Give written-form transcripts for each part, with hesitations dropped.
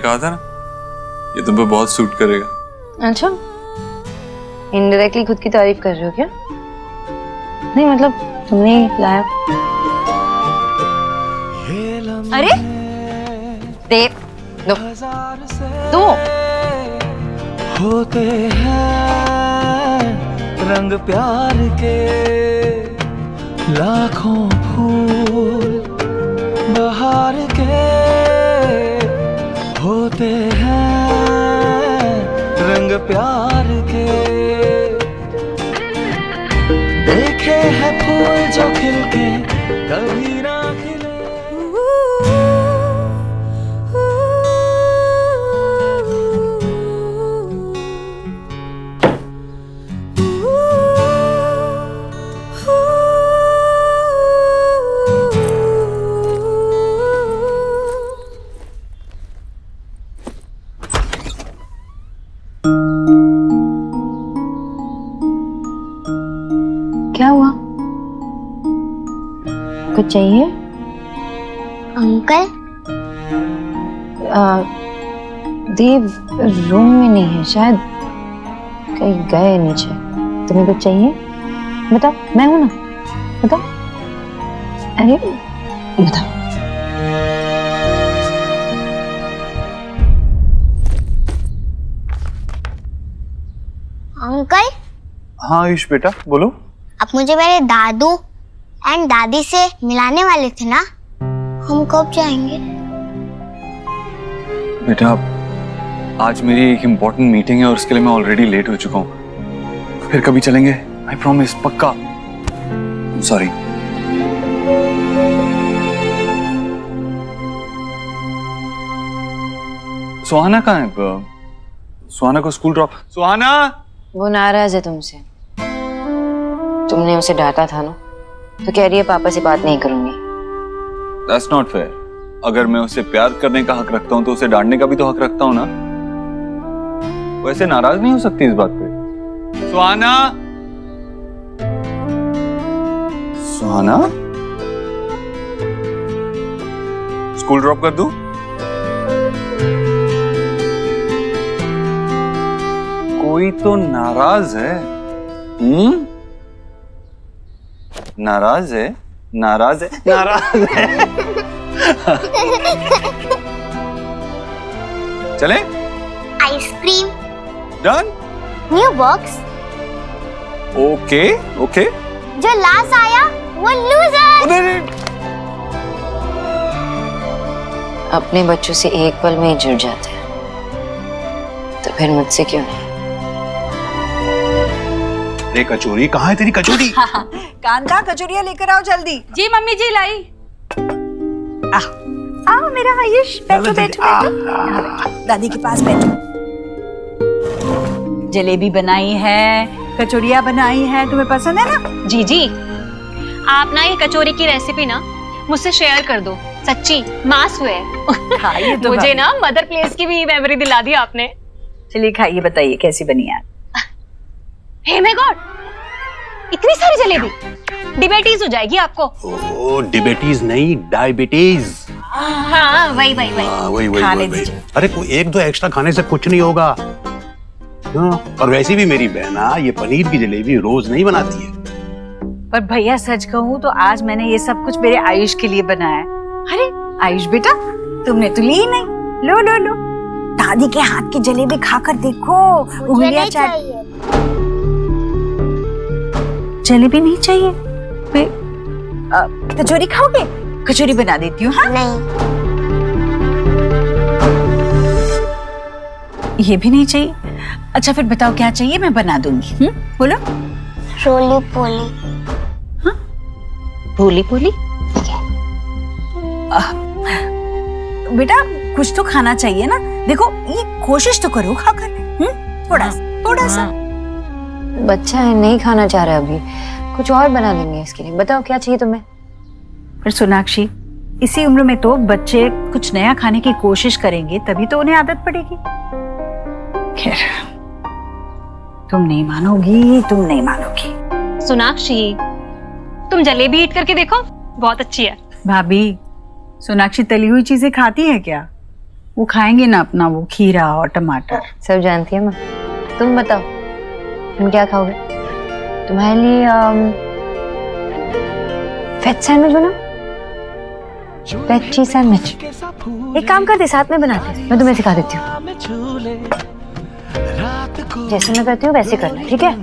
कहा था ना ये तुम पे बहुत सूट करेगा। अच्छा, इनडायरेक्टली खुद की तारीफ कर रहे हो क्या? नहीं मतलब तुमने लाया। अरे दे दो दो। होते हैं रंग प्यार के लाखों फूल बहार के, होते हैं रंग प्यार के। देखे हैं फूल जो खिलके कभी ना खिले। क्या हुआ? कुछ चाहिए? अंकल देव रूम में नहीं है, शायद कहीं गए नीचे। तुम्हें कुछ चाहिए? बताओ, मैं हूं ना, बताओ। अरे बताओ। अंकल हाँ आयुष बेटा बोलो। आप मुझे मेरे दादू एंड दादी से मिलाने वाले थे ना, हम कब जाएंगे? बेटा आज मेरी एक इम्पोर्टेंट मीटिंग है और उसके लिए मैं ऑलरेडी लेट हो चुका हूँ। फिर कभी चलेंगे, आई प्रॉमिस, पक्का। सॉरी। सुहाना कहाँ है? सुहाना को स्कूल ड्रॉप। सुहाना वो नाराज है तुमसे। तुमने उसे डांटा था ना, तो कह रही है पापा से बात नहीं करूंगी। That's not fair। अगर मैं उसे प्यार करने का हक रखता हूँ तो उसे डांटने का भी तो हक रखता हूँ ना। वैसे नाराज नहीं हो सकती इस बात पे। सुहाना, सुहाना, स्कूल ड्रॉप कर दूं? कोई तो नाराज है। नाराज है, नाराज है, नाराज है। चले? Ice cream. Done? New box. Okay okay. जो लास्ट आया वो लूजर। अपने बच्चों से एक पल में ही जुड़ जाते हैं, तो फिर मुझसे क्यों नहीं? अरे कचौरी कहाँ है तेरी कचौरी? कांता कचौरियां लेकर आओ जल्दी। जी मम्मी जी लाई। आओ मेरा आयुष, बैठो बैठो बैठो, दादी के पास बैठो। जलेबी बनाई है, कचौरियां बनाई है, तुम्हें पसंद है ना? जी जी, आप ना ये कचौरी की रेसिपी ना मुझसे शेयर कर दो, सच्ची मास हुए। खाइए तो मुझे ना मदर प्लेस की भी मेमोरी दिला दी आपने। चलिए खाइए, बताइए कैसी बनी है। हे माय गॉड, इतनी सारी जलेबी, डिबेटीज हो जाएगी आपको। ओ डिबेटीज नहीं, डायबिटीज। हाँ वही वही वही। वही खाने वही। दीजिए। अरे कोई एक दो एक्स्ट्रा खाने से कुछ नहीं होगा। और वैसे भी मेरी बहना ये पनीर की जलेबी रोज नहीं बनाती है। पर भैया सच कहूँ तो आज मैंने ये सब कुछ मेरे आयुष के लिए बनाया है। अरे आयुष बेटा, तुमने तो ली ही नहीं। लो लो लो, दादी के हाथ की जलेबी खाकर देखो। उंगलियां चाहिए। जलेबी नहीं चाहिए? कचौरी खाओगे? कचौरी बना देती हूँ। हाँ नहीं, ये भी नहीं चाहिए। अच्छा फिर बताओ क्या चाहिए, मैं बना दूंगी। बोलो। रोली पोली। भूली भूली। बेटा कुछ तो खाना चाहिए ना, देखो ये कोशिश तो करो खाकर। थोड़ा सा। बच्चा है, नहीं खाना चाह रहा अभी, कुछ और बना लेंगे इसके लिए। बताओ क्या चाहिए तुम्हें? पर सोनाक्षी, इसी उम्र में तो बच्चे कुछ नया खाने की कोशिश करेंगे, तभी तो उन्हें आदत पड़ेगी। खैर, तुम नहीं मानोगी, तुम नहीं मानोगी। सोनाक्षी, तुम जलेबी ईट करके देखो, बहुत अच्छी है। भाभी, सोनाक्षी तली हुई चीजें खाती है क्या? वो खाएंगे ना अपना वो खीरा और टमाटर। सब जानती है माँ। तुम बताओ तुम क्या खाओगे? तुम्हारे लिए वेज सैंडविच बनाओ, वेज चीज सैंडविच। एक काम करते साथ में बनाते हैं, मैं तुम्हें सिखा देती हूँ। जैसे मैं करती हूँ वैसे करना, ठीक है?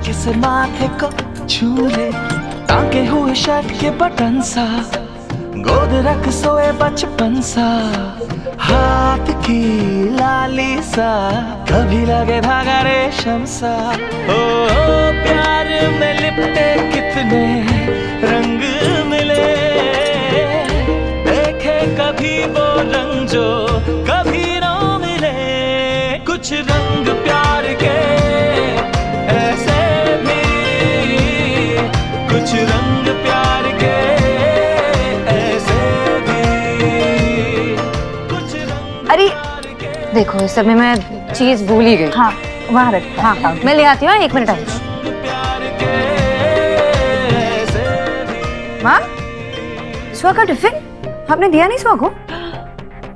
किस माथे को छूले टांगे हुए शर्ट के बटन सा, गोद रख सोए बचपन सा, हाथ की लाली सा, कभी लगे धागा रेशम सा। ओ प्यार में लिपटे कितने रंग मिले, देखे कभी वो रंग जो कभी ना मिले। कुछ रंग प्यार के ऐसे भी, कुछ रंग प्यार के ऐसे भी, कुछ रंग अरे देखो इस समय मैं चीज भूल ही गई। हाँ वहाँ रख। हाँ हाँ मैं ले आती हूँ, 1 मिनट आई। प्यार के ऐसे भी। माँ, सुहा का टिफिन आपने दिया नहीं? सुहा को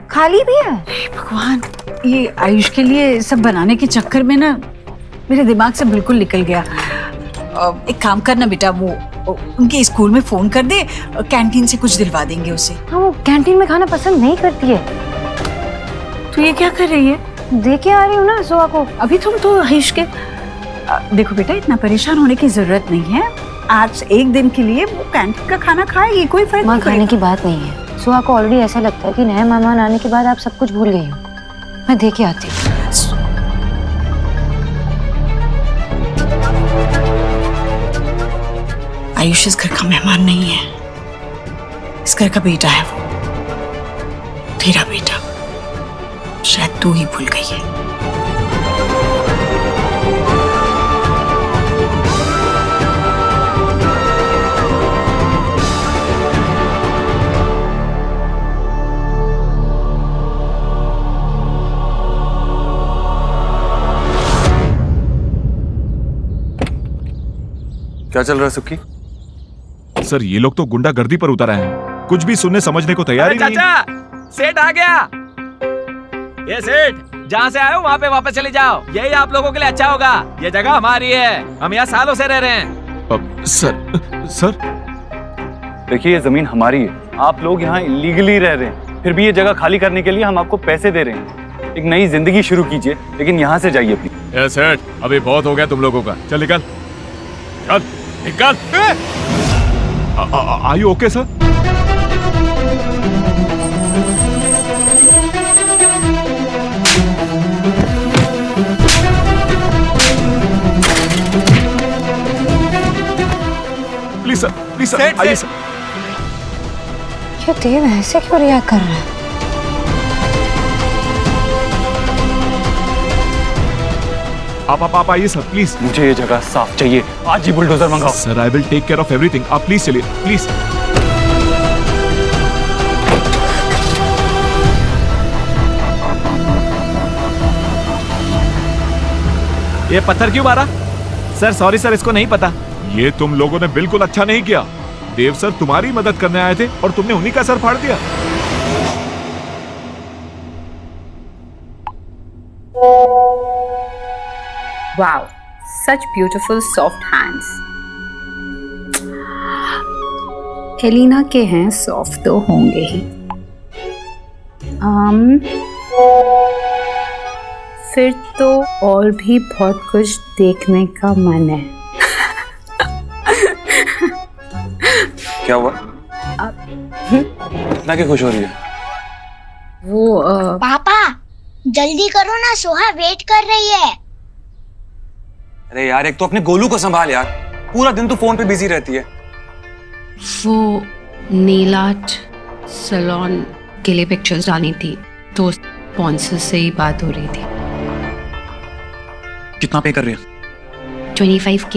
खाली भी है। भगवान, ये आयुष के लिए सब बनाने के चक्कर में ना मेरे दिमाग से बिल्कुल निकल गया। एक काम करना बेटा, वो उनके स्कूल में फोन कर दे, कैंटीन से कुछ दिलवा देंगे उसे। हाँ वो कैंटीन में खाना पसंद नहीं करती है। तो ये क्या कर रही है? दे के आ रही हूँ ना सुहा को। अभी तुम तो आयुष के देखो बेटा, इतना परेशान होने की जरूरत नहीं है। आज एक दिन के लिए वो कैंटीन का खाना खाएगी, कोई फर्क माँ नहीं खाने पड़ेगा। की बात नहीं है। सुहा को ऑलरेडी ऐसा लगता है कि नए मेहमान आने के बाद आप सब कुछ भूल गई हो। मैं दे के आती हूँ। आयुष इस घर का मेहमान नहीं है, इस घर का बेटा है वो, तेरा बेटा। शायद तू ही भूल गई है। क्या चल रहा है सुक्की? सर ये लोग तो गुंडागर्दी पर उतर आए हैं, कुछ भी सुनने समझने को तैयार ही नहीं। चाचा, सेठ आ गया। ये सेठ, जहाँ से आए हो वहाँ पे वापस चले जाओ, यही आप लोगों के लिए अच्छा होगा। ये जगह हमारी है, हम यहाँ सालों से रह रहे हैं। सर देखिए ये जमीन हमारी है, आप लोग यहाँ इलीगली रह रहे हैं, फिर भी ये जगह खाली करने के लिए हम आपको पैसे दे रहे हैं। एक नई जिंदगी शुरू कीजिए, लेकिन यहाँ से जाइए प्लीज। ये सेठ, अभी बहुत हो गया तुम लोगों का, चल निकल, चल निकल। Are you okay sir? Please sir आइए सर। ये देव ऐसे क्यों रिएक्ट कर रहा है? आप आइए सर प्लीज। मुझे ये जगह साफ चाहिए, आज ही बुलडोजर मंगाओ। Sir I will take care of everything, आप प्लीज चलिए प्लीज। ये पत्थर क्यों मारा? सर सॉरी सर, इसको नहीं पता। ये तुम लोगों ने बिल्कुल अच्छा नहीं किया। देव सर तुम्हारी मदद करने आए थे और तुमने उन्हीं का सर फाड़ दिया। Wow, such beautiful soft hands. Elina के हैं, सॉफ्ट तो होंगे ही। फिर तो और भी बहुत कुछ देखने का मन है। क्या हुआ? इतना क्यों खुश हो रही है? वो पापा जल्दी करो ना, सोहा वेट कर रही है। अरे यार, एक तो अपने गोलू को संभाल यार, पूरा दिन तू फोन पे बिजी रहती है। वो नेल आर्ट सैलून के लिए पिक्चर्स डाली थी, तो स्पॉन्सर से ही बात हो रही थी। कितना पे कर रही है? 25K।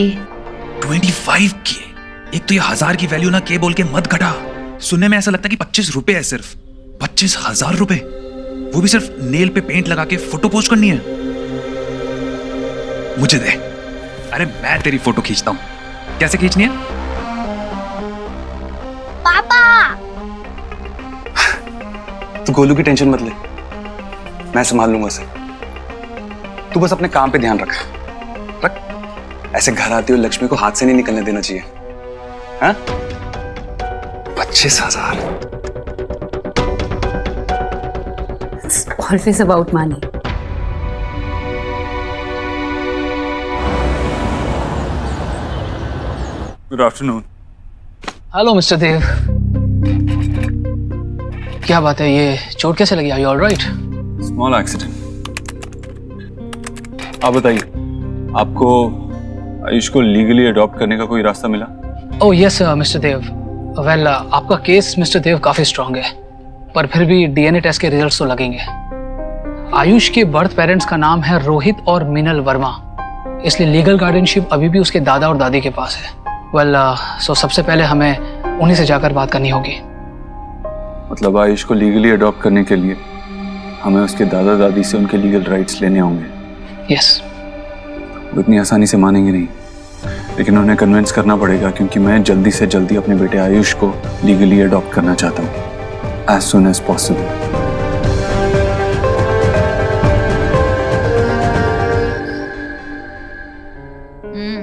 25K? एक तो ये 1000 की वैल्यू ना के बोल के मत घटा। सुनने में ऐसा लगता है कि 25 रुपए है, सिर्फ 25,000 रुपए, वो भी सिर्फ नेल पे पेंट लगा के फोटो पोस्ट करनी है। मुझे दे, अरे मैं तेरी फोटो खींचता हूं। कैसे खींचनी है? पापा तू गोलू की टेंशन मत ले, मैं संभाल लूंगा उसे। तू बस अपने काम पे ध्यान रख। ऐसे घर आती हुई लक्ष्मी को हाथ से नहीं निकलने देना चाहिए। हाँ? 25,000। Always about money. Good afternoon. Hello mister Dev, क्या बात है, ये चोट कैसे लगी? Are you alright? Small accident. आप बताइए, आपको आयुष को लीगली अडॉप्ट करने का कोई रास्ता मिला? ओह यस मिस्टर देव। वेल आपका केस मिस्टर देव काफी स्ट्रांग है, पर फिर भी डीएनए टेस्ट के रिजल्ट्स तो लगेंगे। आयुष के बर्थ पेरेंट्स का नाम है रोहित और मिनल वर्मा, इसलिए लीगल गार्डियनशिप अभी भी उसके दादा और दादी के पास है। वेल सो सबसे पहले हमें उन्हीं से जाकर बात करनी होगी। मतलब आयुष को लीगली अडॉप्ट करने के लिए हमें उसके दादा दादी से उनके लीगल राइट्स लेने होंगे? यस। वो इतनी आसानी से मानेंगे नहीं, लेकिन उन्हें कन्विंस करना पड़ेगा, क्योंकि मैं जल्दी से जल्दी अपने बेटे आयुष को लीगली अडॉप्ट करना चाहता हूँ, एज सुन एज पॉसिबल।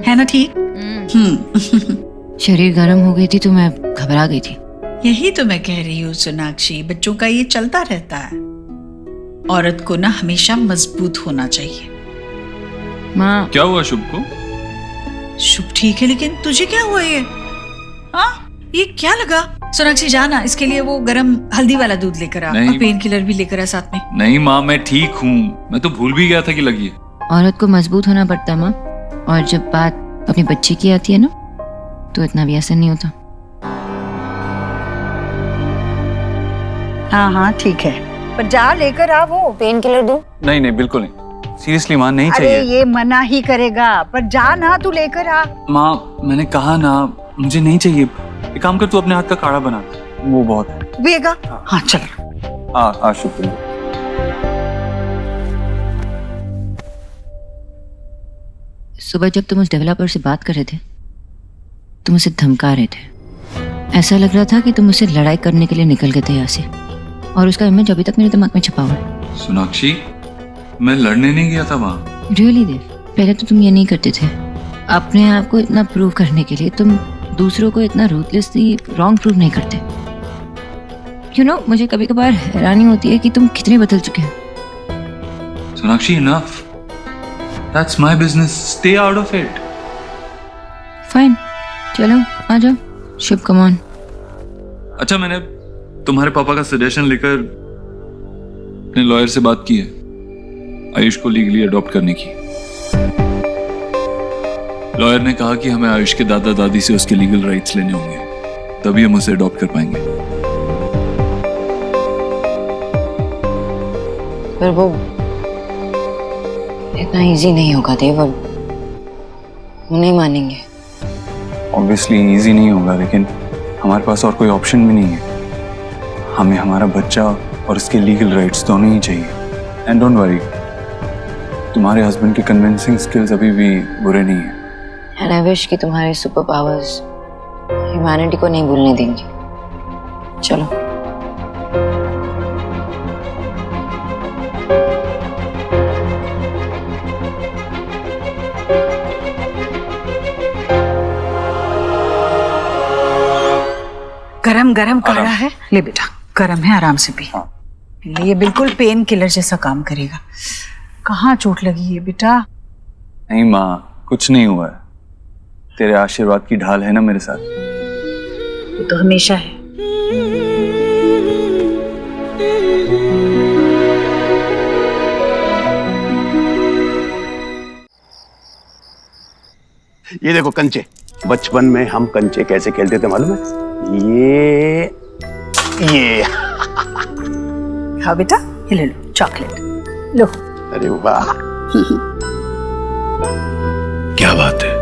है ना ठीक? शरीर गर्म हो गई थी तो मैं घबरा गई थी। यही तो मैं कह रही हूँ सोनाक्षी, बच्चों का ये चलता रहता है। औरत को ना हमेशा मजबूत होना चाहिए। माँ क्या हुआ शुभ को? शुभ ठीक है, लेकिन तुझे क्या हुआ ये? हाँ ये क्या लगा? सोनाक्षी जाना, इसके लिए वो गरम हल्दी वाला दूध लेकर आ और पेन किलर भी लेकर आ साथ में। नहीं माँ, मैं ठीक हूँ, मैं तो भूल भी गया था कि लगी है। औरत को मजबूत होना पड़ता है माँ, और जब बात अपने बच्चे की आती है ना, तो इतना भी आसान नहीं होता। हाँ हाँ ठीक है, पर जा लेकर आ वो पेन किलर दूं। नहीं नहीं बिल्कुल नहीं, सीरियसली माँ नहीं चाहिए। अरे ये मना ही करेगा, पर जा ना तू लेकर आ। माँ मैंने कहा ना, मुझे नहीं चाहिए। एक काम कर, तू अपने हाथ का काढ़ा बना, वो बहुत है। पिएगा? हाँ चल। हाँ शुक्रिया। सुबह जब तुम उस डेवलपर से बात कर रहे थे, तुम उसे धमका रहे थे। ऐसा लग रहा था कि तुम उससे लड़ाई करने के लिए निकल गए थे यहाँ से, और उसका इमेज अभी तक मेरे दिमाग में छपा हुआ है। सोनाक्षी, मैं लड़ने नहीं गया था वहाँ। रियली देव, पहले तो तुम ये नहीं करते थे। अपने आप को इतना प्रूव करने के लिए तुम दूसरों को इतना रूथलेसली रॉन्ग प्रूव नहीं करते। यू नो, मुझे कभी कभार हैरानी होती है कि तुम कितने बदल चुके हो। Sonakshi, enough. That's my business. Stay out of it. Fine, चलो आ जाओ। शुभ कम ऑन। अच्छा, मैंने तुम्हारे पापा का सजेशन लेकर अपने लॉयर से बात की है आयुष को लीगली अडॉप्ट करने की। लॉयर ने कहा कि हमें आयुष के दादा दादी से उसके लीगल राइट्स लेने होंगे, तभी हम उसे अडॉप्ट कर पाएंगे। पर वो इतना इजी नहीं होगा देव, वो नहीं मानेंगे। ऑब्वियसली इजी नहीं होगा, लेकिन हमारे पास और कोई ऑप्शन भी नहीं है। हमें हमारा बच्चा और उसके लीगल राइट्स दोनों ही चाहिए। एंड डोंट वरी, तुम्हारे हस्बैंड की कन्विंसिंग स्किल्स अभी भी बुरे नहीं है। एंड आई विश कि तुम्हारे सुपर पावर्स ह्यूमैनिटी को नहीं भूलने देंगे। चलो। गरम गरम काढ़ा है, ले बेटा, गरम है, आराम से पी। ले, ये बिल्कुल पेन किलर जैसा काम करेगा। कहाँ चोट लगी है बेटा? नहीं माँ, कुछ नहीं हुआ है। तेरे आशीर्वाद की ढाल है ना मेरे साथ। वो तो हमेशा है। ये देखो कंचे, बचपन में हम कंचे कैसे खेलते थे मालूम है? ये हाँ बेटा, ये ले लो चॉकलेट, लो। अरे वाह, क्या बात है।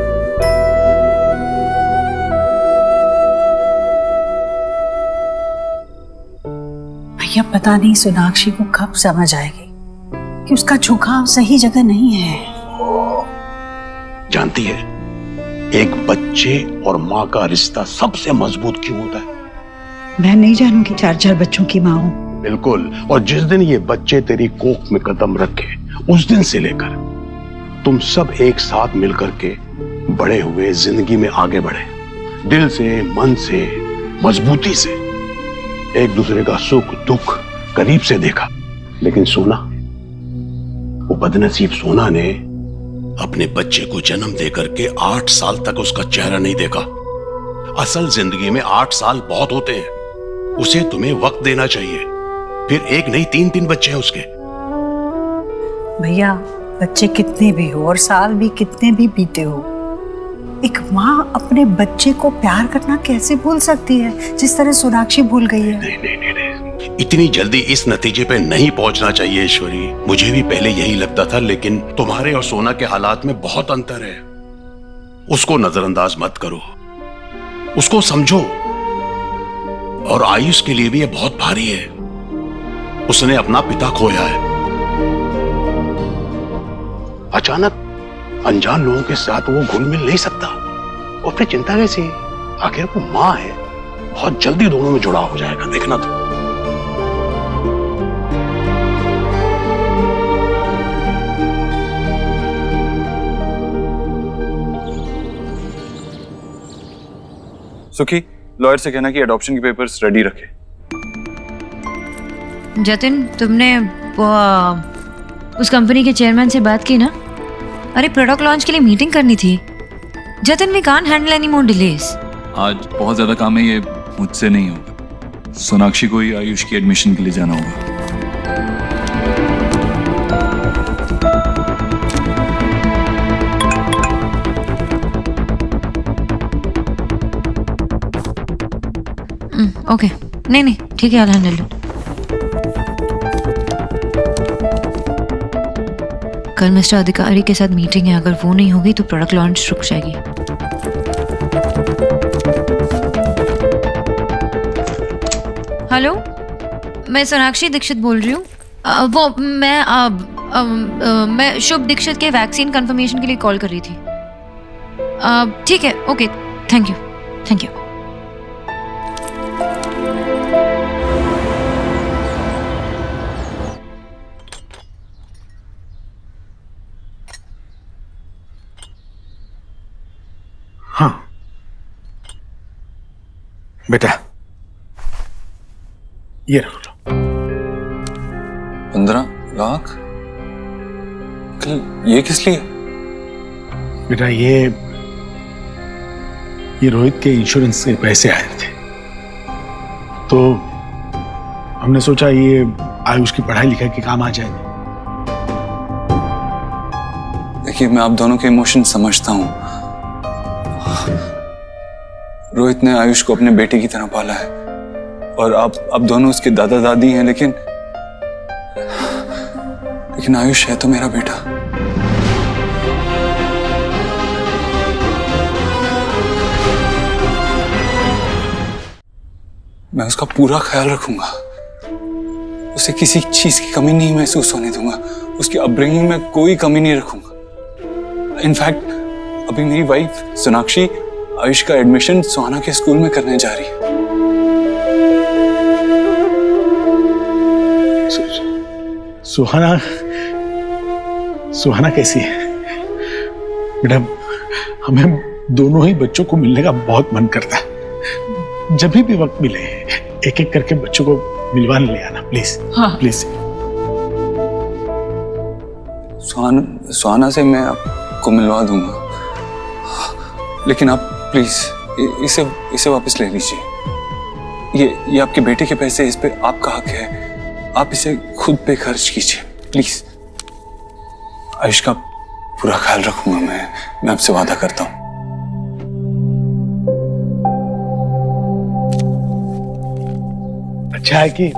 भैया पता नहीं सोनाक्षी को कब समझ आएगी कि उसका झुकाव सही जगह नहीं है। जानती है, एक बच्चे और माँ का रिश्ता सबसे मजबूत क्यों होता है? मैं नहीं जानूंगी, 4 बच्चों की माँ हूं। बिल्कुल। और जिस दिन ये बच्चे तेरी कोख में कदम रखे उस दिन से लेकर तुम सब एक साथ मिलकर के बड़े हुए, जिंदगी में आगे बढ़े, दिल से, मन से, मजबूती से, एक दूसरे का सुख दुख करीब से देखा। लेकिन सोना, वो बदनसीब सोना ने अपने बच्चे को जन्म देकर के 8 साल तक उसका चेहरा नहीं देखा। असल जिंदगी में 8 साल बहुत होते हैं, उसे तुम्हें वक्त देना चाहिए। फिर एक नहीं 3 बच्चे हैं उसके। भैया, बच्चे कितने भी हो और साल भी कितने भी बीते हो, एक माँ अपने बच्चे को प्यार करना कैसे भूल सकती है जिस तरह सोनाक्षी भूल गई है? नहीं, इतनी जल्दी इस नतीजे पे नहीं पहुंचना चाहिए ईश्वरी। मुझे भी पहले यही लगता था, लेकिन तुम्हारे और सोना के हालात में बहुत अंतर है। उसको नजरअंदाज मत करो, उसको समझो। और आयुष के लिए भी ये बहुत भारी है, उसने अपना पिता खोया है। अचानक अनजान लोगों के साथ वो घुल मिल नहीं सकता, और फिर चिंता कैसी? आखिर वो माँ है, बहुत जल्दी दोनों में जुड़ाव हो जाएगा, देखना तो। सुखी, लॉयर से कहना कि अडॉप्शन के पेपर्स रेडी रखे। जतिन, तुमने उस कंपनी के चेयरमैन से बात की ना? अरे प्रोडक्ट लॉन्च के लिए मीटिंग करनी थी। Jatin, we can't handle any more delays. आज बहुत ज्यादा काम है, ये मुझसे नहीं होगा। सोनाक्षी को ही आयुष की एडमिशन के लिए जाना होगा। ओके, नहीं ठीक है, I'll handle it। कल मिस्टर अधिकारी के साथ मीटिंग है, अगर वो नहीं होगी तो प्रोडक्ट लॉन्च रुक जाएगी। हेलो, मैं सोनाक्षी दीक्षित बोल रही हूँ। मैं शुभ दीक्षित के वैक्सीन कंफर्मेशन के लिए कॉल कर रही थी। ठीक है, ओके, थैंक यू। हाँ बेटा, ये रख लो। 15 लाख? ये किस लिए? बेटा, ये रोहित के इंश्योरेंस के पैसे आए थे, तो हमने सोचा ये आयुष की पढ़ाई लिखाई के काम आ जाएंगे। देखिए, मैं आप दोनों के इमोशन समझता हूँ। रोहित ने आयुष को अपने बेटे की तरह पाला है, और आप दोनों उसके दादा दादी हैं, लेकिन आयुष है तो मेरा बेटा। मैं उसका पूरा ख्याल रखूंगा, उसे किसी चीज की कमी नहीं महसूस होने दूंगा, उसकी अपब्रिंगिंग में कोई कमी नहीं रखूंगा। इनफैक्ट अभी मेरी वाइफ सोनाक्षी आयुष का एडमिशन सुहाना के स्कूल में करने जा रही है। सुहाना कैसी है? बेटा, हमें दोनों ही बच्चों को मिलने का बहुत मन करता है। जब भी वक्त मिले एक एक करके बच्चों को मिलवाने ले आना, प्लीज। हाँ। प्लीज। सुहाना से मैं आपको मिलवा दूंगा, लेकिन आप प्लीज इसे वापस ले लीजिए। ये आपके बेटे के पैसे, इस पे आपका हक है, आप इसे खुद पे खर्च कीजिए प्लीज। आयुष का पूरा ख्याल रखूंगा मैं आपसे वादा करता हूं। अच्छा है कि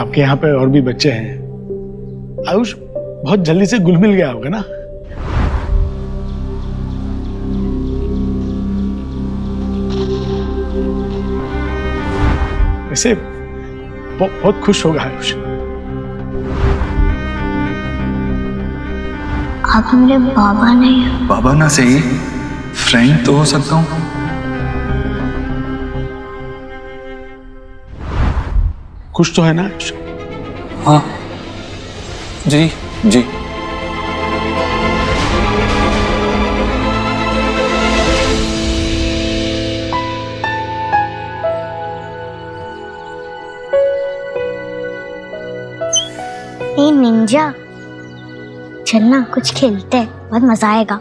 आपके यहाँ पे और भी बच्चे हैं। आयुष बहुत जल्दी से घुल मिल गया होगा ना? वैसे बहुत खुश होगा आयुष। आप मेरे बाबा नहीं हैं। बाबा ना सही, फ्रेंड तो हो सकता हूं। खुश तो है ना आयुष? हाँ जी जी। ए निंजा, चलना कुछ खेलते हैं, बहुत मजा आएगा।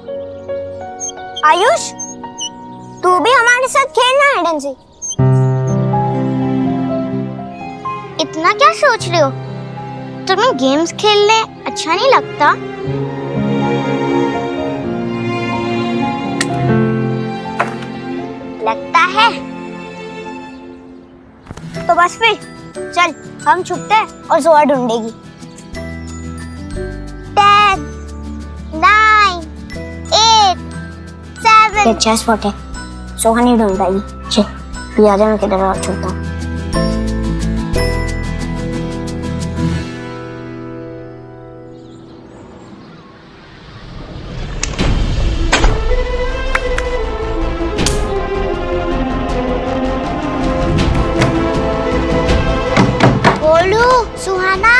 आयुष, तू भी हमारे साथ खेलना है हाइड एंड सीक। इतना क्या सोच रहे हो? तुम्हें गेम्स खेलने अच्छा नहीं लगता? लगता है तो बस फिर चल, हम छुपते हैं और जोआ ढूंढेगी। 10, 9, 8, 7। एक चेस स्पॉट है, सोहा नहीं ढूंढ पाएगी। चल तू आ जा, मैं किधर और छुपता हूँ। बोलू, सुहाना,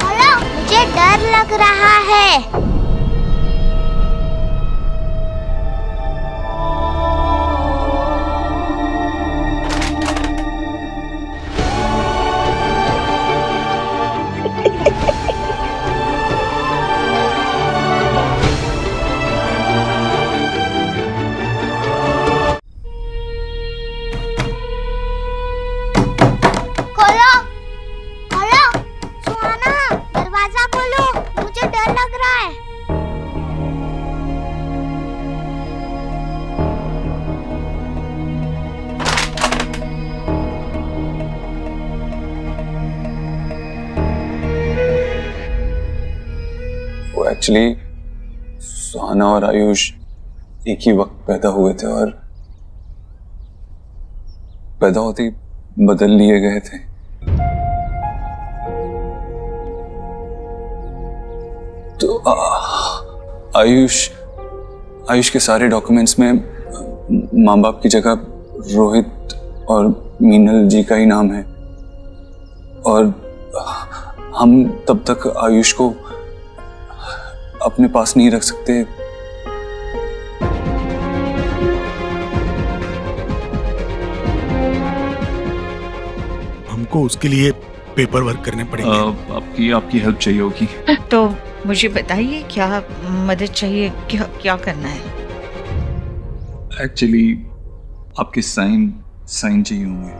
बोलो, मुझे डर लग रहा है। खोलो, खोलो, सुहाना, दरवाजा खोलो, मुझे डर लग रहा है। वो एक्चुअली सुहाना और आयुष एक ही वक्त पैदा हुए थे और पैदा होते ही बदल लिए गए थे। तो आयुष के सारे डॉक्यूमेंट्स में माँ बाप की जगह रोहित और मीनल जी का ही नाम है और हम तब तक आयुष को अपने पास नहीं रख सकते। हमको उसके लिए पेपर वर्क करने पड़ेंगे। आपकी हेल्प चाहिए होगी। तो मुझे बताइए क्या मदद चाहिए, क्या करना है? एक्चुअली आपके साइन चाहिए होंगे।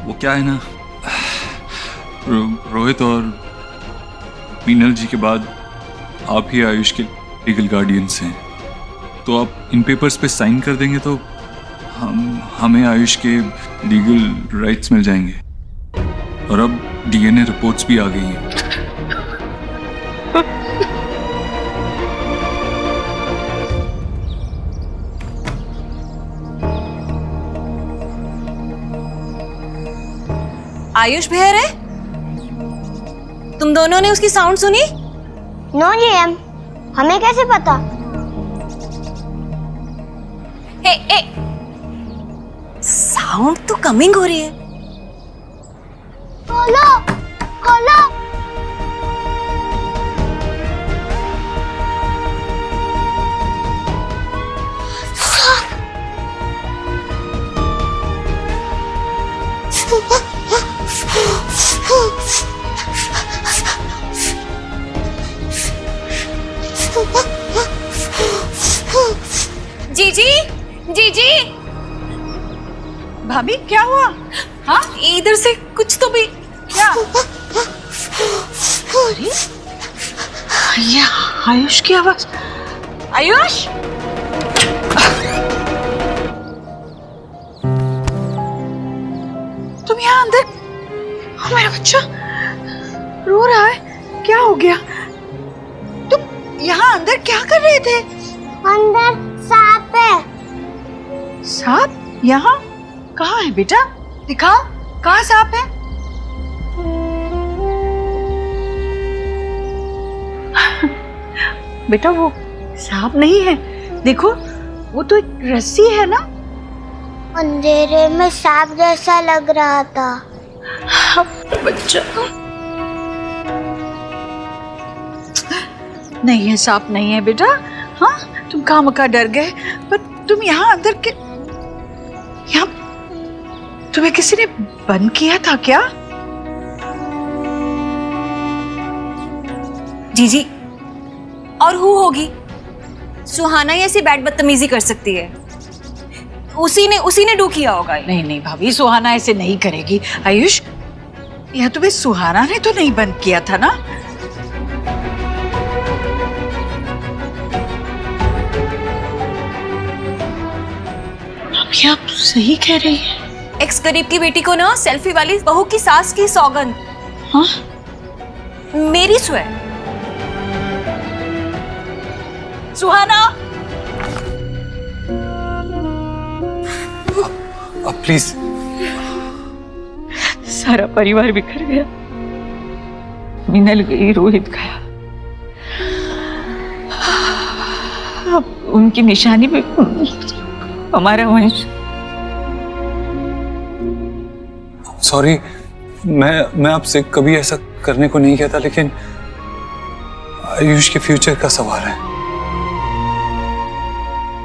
वो क्या है ना, रोहित और मीनल जी के बाद आप ही आयुष के लीगल गार्डियंस हैं, तो आप इन पेपर्स पे साइन कर देंगे तो हमें आयुष के लीगल राइट्स मिल जाएंगे। और अब डीएनए रिपोर्ट्स भी आ गई हैं। आयुष बहर है? तुम दोनों ने उसकी साउंड सुनी? नो जीएम, हमें कैसे पता? साउंड तो कमिंग हो रही है। खोलो, खोलो। जीजी, जीजी, भाभी क्या हुआ? हाँ, इधर से कुछ तो भी। क्या? अरे ये आयुष की आवाज। आयुष, तुम यहाँ अंदर? मेरा बच्चा रो रहा है, क्या हो गया? तुम यहाँ अंदर क्या कर रहे थे? अंदर सांप है। सांप? यहाँ कहाँ है बेटा? दिखाओ, कहाँ सांप है? बेटा वो सांप नहीं है, देखो वो तो एक रस्सी है ना। अंधेरे में सांप जैसा लग रहा था। बच्चा नहीं है, सांप नहीं है बेटा। हाँ, तुम खामखा डर गए, पर तुम यहाँ अंदर के यहाँ तुम्हें किसी ने बंद किया था क्या? जीजी, और हु होगी? सुहाना ही ऐसी बैड बदतमीजी कर सकती है। उसी ने डू किया होगा। नहीं नहीं भाभी, सुहाना ऐसे नहीं करेगी। आयुष, यह तुम्हें सुहाना ने तो नहीं बंद किया था ना? भाभी आप सही कह रही हैं। एक्स गरीब की बेटी को ना सेल्फी वाली बहू की सास की सौगंध। हाँ? मेरी स्वेर। सुहाना, अब प्लीज। सारा परिवार बिखर गया। मिनल गई, रोहित गया। अब उनकी निशानी पे हमारा वंश। सॉरी, मैं आपसे कभी ऐसा करने को नहीं कहता, लेकिन आयुष के फ्यूचर का सवाल है।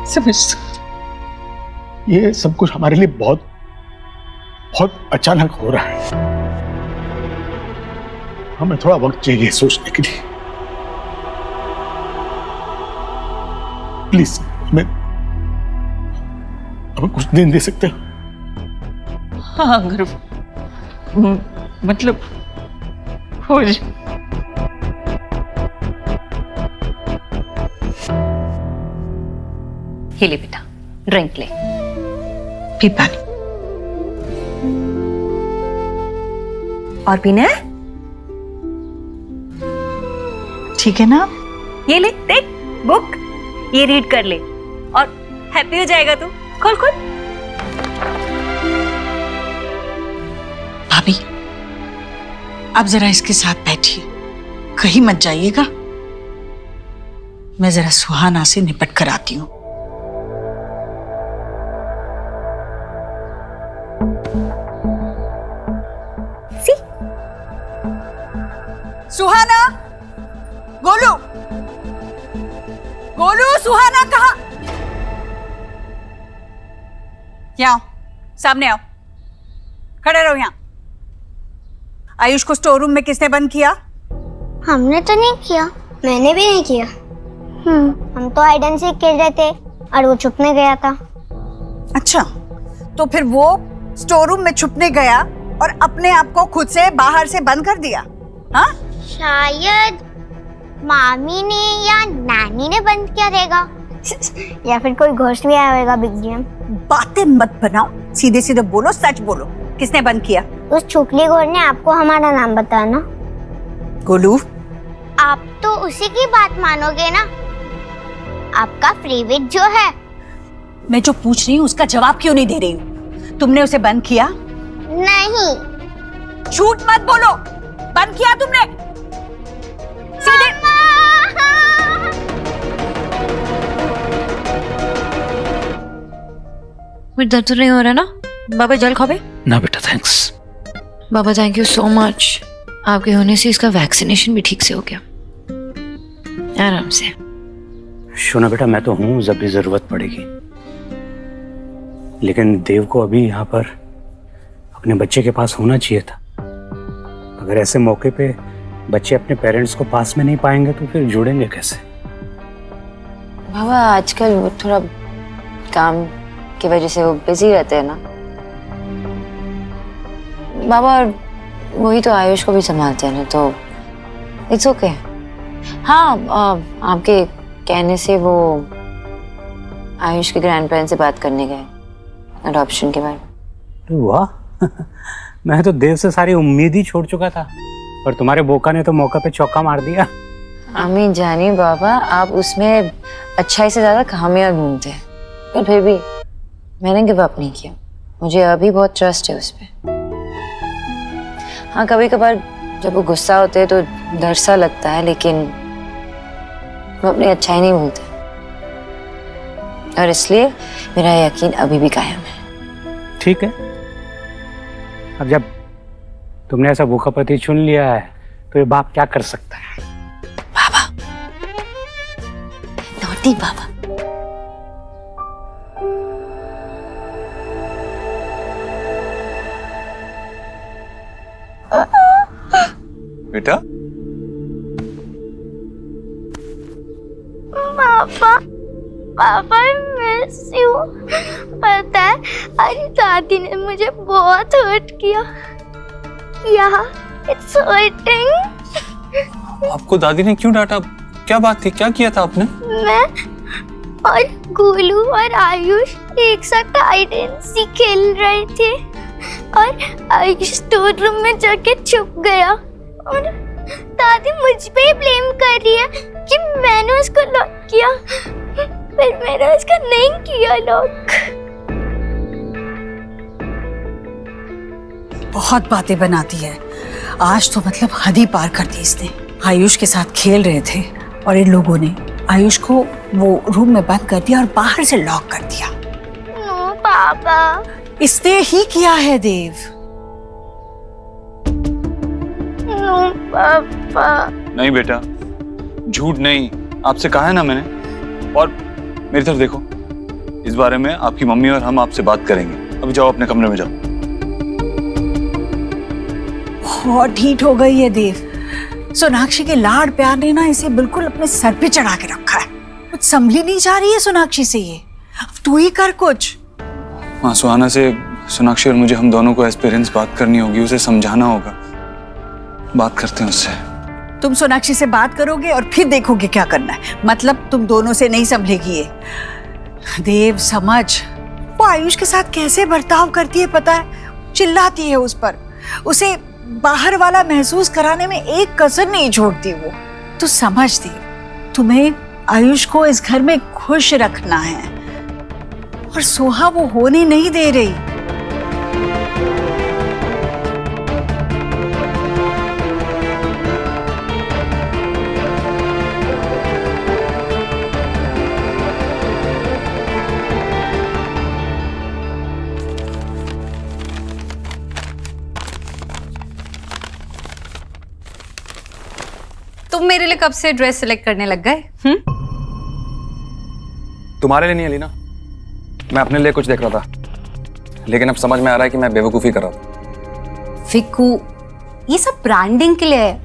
समझ ये सब कुछ हमारे लिए बहुत बहुत अचानक हो रहा है। हमें थोड़ा वक्त चाहिए सोचने के लिए। प्लीज हमें कुछ दिन दे सकते हो? हाँ, अगर मतलब हो जाए। ये ले बेटा, ड्रिंक ले। पी पानी। और पीना है? ठीक है ना? ये ले, देख बुक, ये रीड कर ले और हैप्पी हो जाएगा तू। खोल खोल। भाभी, आप जरा इसके साथ बैठिए, कहीं मत जाइएगा। मैं जरा सुहाना से निपट कर आती हूँ। सुहाना, गोलू, गोलू, सुहाना कहाँ? यहाँ आओ, सामने आओ, खड़े रहो यहाँ। आयुष को स्टोर रूम में किसने बंद किया? हमने तो नहीं किया। मैंने भी नहीं किया। हम तो हाइड एंड सीक खेल रहे थे और वो छुपने गया था। अच्छा, तो फिर वो स्टोर रूम में छुपने गया और अपने आप को खुद से बाहर से बंद कर दिया? हाँ? शायद मामी ने या नानी ने बंद किया रहेगा, या फिर कोई घोस्ट भी आया होगा बिग गेम। बातें मत बनाओ, सीधे सीधे बोलो, सच बोलो, किसने बंद किया? उस छुकली घोर ने आपको हमारा नाम बताया ना। गोलू, आप तो उसी की बात मानोगे ना। आपका फेवरेट जो है। मैं जो पूछ रही हूँ उसका जवाब क्यों नहीं दे रही हूँ? तुमने उसे बंद किया? नहीं। झूठ मत बोलो, बंद किया तुमने? सीधे मुझे दर्द तो नहीं हो रहा ना? बाबा जल खावे? ना बेटा, thanks. Baba thank you so much. आपके होने से इसका वैक्सीनेशन भी ठीक से हो गया, आराम से। शोना बेटा, मैं तो हूं जब भी जरूरत पड़ेगी, लेकिन देव को अभी यहाँ पर अपने बच्चे के पास होना चाहिए था। अगर ऐसे मौके पे बच्चे अपने पेरेंट्स को पास में नहीं पाएंगे तो फिर जुड़ेंगे कैसे? बाबा आजकल वो थोड़ा काम की वजह से वो बिजी रहते हैं ना बाबा, और वही तो आयुष को भी संभालते हैं ना, तो इट्स ओके। हाँ, आपके कहने से वो आयुष के ग्रैंड पेरेंट्स से बात करने गए अडॉप्शन के बारे में। वाह मैं तो देव से सारी उम्मीद ही छोड़ चुका था, और तुम्हारे बोका ने तो मौका पे चौका मार दिया। आमीन जानी बाबा, आप उसमें अच्छाई से ज्यादा खामियां ढूंढते हैं, पर फिर भी मैंने गिव अप नहीं किया। मुझे अभी बहुत ट्रस्ट है उस पर। हाँ, कभी कभार जब वो गुस्सा होते हैं तो डर सा लगता है, लेकिन वो अपनी अच्छाई नहीं भूलते। और इसलिए मेरा यकीन अभी भी कायम है। ठीक है, अब जब तुमने ऐसा भूखा पति चुन लिया है तो ये बाप क्या कर सकता है? बाबा, नॉटी बाबा। बेटा, पापा पापा मिस यू। पता है अरे दादी ने मुझे बहुत हर्ट किया। It's hurting. आपको दादी ने क्यों डांटा? क्या बात थी? क्या किया था आपने? मैं और गोलू और आयुष एक साथ हाइड एंड सीक खेल रहे थे और आयुष स्टोर रूम में जाके छुप गया और दादी मुझ पे ही ब्लेम कर रही है कि मैंने उसको लॉक किया, पर मैंने उसका नहीं किया लॉक। बहुत बातें बनाती है। आज तो मतलब हद ही पार कर दी इसने। आयुष के साथ खेल रहे थे और इन लोगों ने आयुष को वो रूम में बंद कर दिया और बाहर से लॉक कर दिया। नो पापा, इसने ही किया है देव। नो पापा। नहीं बेटा, झूठ नहीं, आपसे कहा है ना मैंने। और मेरी तरफ देखो, इस बारे में आपकी मम्मी और हम आपसे बात करेंगे। अभी जाओ अपने कमरे में जाओ। बहुत ढीठ हो गई है देव। सोनाक्षी के लाड प्यार ने ना इसे बिल्कुल अपने सर पे चढ़ा के रखा है। कुछ संभली नहीं जा रही है सोनाक्षी से ये। अब तू ही कर कुछ। हाँ, सुहाना से सोनाक्षी और मुझे, हम दोनों को एज पेरेंट्स बात करनी होगी, उसे समझाना होगा। बात करते हैं उससे। तुम सोनाक्षी से बात करोगे और फिर देखोगे क्या करना है। मतलब तुम दोनों से नहीं संभलेगी ये। देव समझ, वो आयुष के साथ कैसे बर्ताव करती है पता है। चिल्लाती है उस पर, उसे बाहर वाला महसूस कराने में एक कसर नहीं छोड़ती वो। तू समझ दे, तुम्हें आयुष को इस घर में खुश रखना है और सोहा वो होने नहीं दे रही। तुम मेरे लिए कब से ड्रेस सिलेक्ट करने लग गए? तुम्हारे लिए नहीं अलीना, मैं अपने लिए कुछ देख रहा था, लेकिन अब समझ में आ रहा है कि मैं बेवकूफी कर रहा था। फिकू, ये सब ब्रांडिंग के लिए है।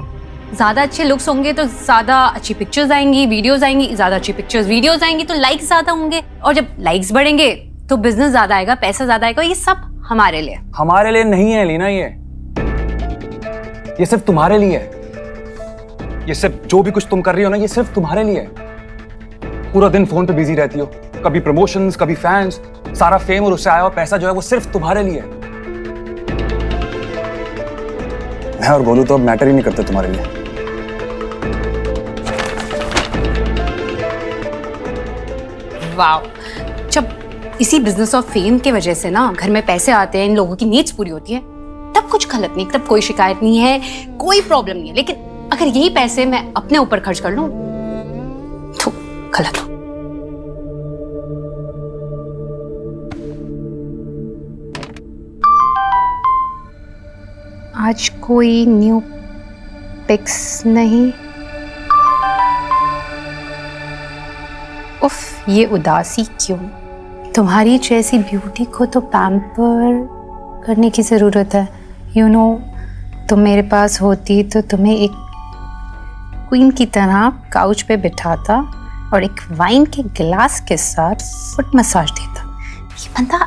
ज्यादा अच्छे लुक्स होंगे तो ज्यादा अच्छी पिक्चर्स आएंगी, वीडियोस आएंगी। ज्यादा अच्छी पिक्चर्स वीडियोस आएंगी तो लाइक्स ज्यादा होंगे, और जब लाइक्स बढ़ेंगे तो बिजनेस ज्यादा आएगा, पैसा ज्यादा आएगा। ये सब हमारे लिए। हमारे लिए नहीं है अलीना, ये सिर्फ तुम्हारे लिए है। ये सिर्फ जो भी कुछ तुम कर रही हो ना, ये सिर्फ तुम्हारे लिए है। पूरा दिन फोन पे बिजी रहती हो, कभी प्रमोशंस, कभी फैंस, सारा फेम और उससे आया हुआ पैसा जो है वो सिर्फ तुम्हारे लिए है। मैं और गोलू तो अब मैटर ही नहीं करते तुम्हारे लिए। वाओ, जब इसी बिजनेस और फेम के वजह से ना घर में पैसे आते हैं, इन लोगों की नीड्स पूरी होती है, तब कुछ गलत नहीं, तब कोई शिकायत नहीं है, कोई प्रॉब्लम नहीं है। लेकिन अगर यही पैसे मैं अपने ऊपर खर्च कर लूं तो गलत हो। आज कोई न्यू पिक्स नहीं। उफ, ये उदासी क्यों? तुम्हारी जैसी ब्यूटी को तो पैम्पर करने की जरूरत है। यू नो, तुम मेरे पास होती तो तुम्हें एक क्वीन की तरह काउच पे बिठाता और एक वाइन के गिलास के साथ फुट मसाज देता। ये बंदा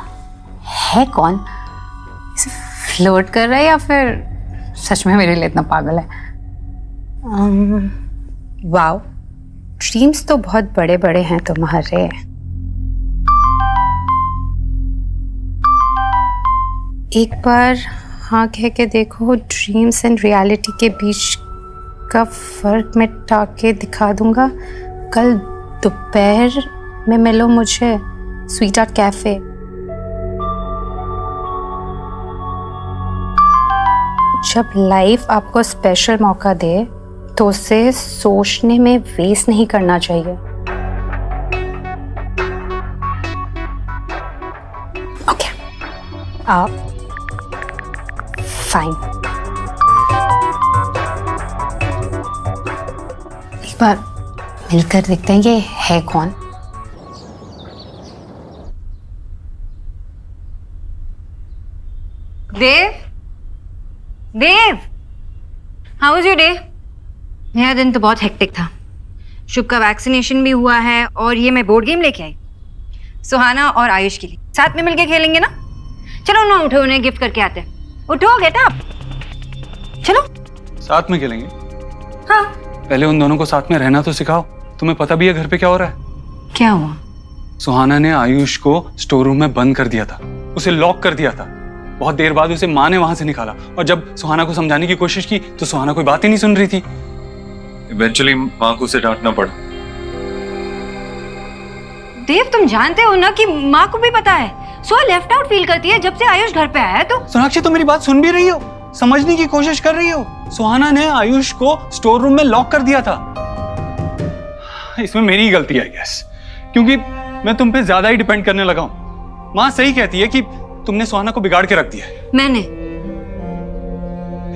है कौन? इसे फ्लर्ट कर रहा है या फिर सच में मेरे लिए इतना पागल है? वाओ, ड्रीम्स तो बहुत बड़े बड़े हैं तुम्हारे। एक बार हाँ कह के देखो, ड्रीम्स एंड रियलिटी के बीच का फर्क मिटा के दिखा दूंगा। कल दोपहर में मिलो मुझे स्वीट आर्ट कैफे। जब लाइफ आपको स्पेशल मौका दे तो उसे सोचने में वेस्ट नहीं करना चाहिए। फाइन। एक बार मिलकर देखते हैं ये है कौन। देव, देव, हाउ वाज योर डे? मेरा दिन तो बहुत हेक्टिक था। शुभ का वैक्सीनेशन भी हुआ है और ये मैं बोर्ड गेम लेके आई सुहाना और आयुष के लिए। साथ में मिलके खेलेंगे ना? चलो ना, उठो, उन्हें गिफ्ट करके आते हैं। उठो, गेट अप, चलो। साथ में खेलेंगे? हाँ। पहले उन दोनों को साथ में रहना तो सिखाओ। तुम्हें पता भी है घर पे क्या हो रहा है? क्या हुआ? सुहाना ने आयुष को स्टोर रूम में बंद कर दिया था, उसे लॉक कर दिया था। बहुत देर बाद उसे माँ ने वहां से निकाला और जब सुहाना को समझाने की कोशिश की तो सुहाना कोई बात ही नहीं सुन रही थी। इवेंचुअली माँ को उसे डांटना पड़ा। देव, तुम जानते हो ना कि माँ को भी पता है सो लेफ्ट आउट फील करती है जब से आयुष घर पे आया है। तो सोनाक्षी, तुम मेरी बात सुन भी रही हो? समझने की कोशिश कर रही हो? सुहाना ने आयुष को स्टोर रूम में लॉक कर दिया था। इसमें मेरी ही गलती है गैस, क्योंकि मैं तुम पे ज्यादा ही डिपेंड करने लगा हूं। माँ सही कहती है कि तुमने सुहाना को बिगाड़ के रख दिया है। मैंने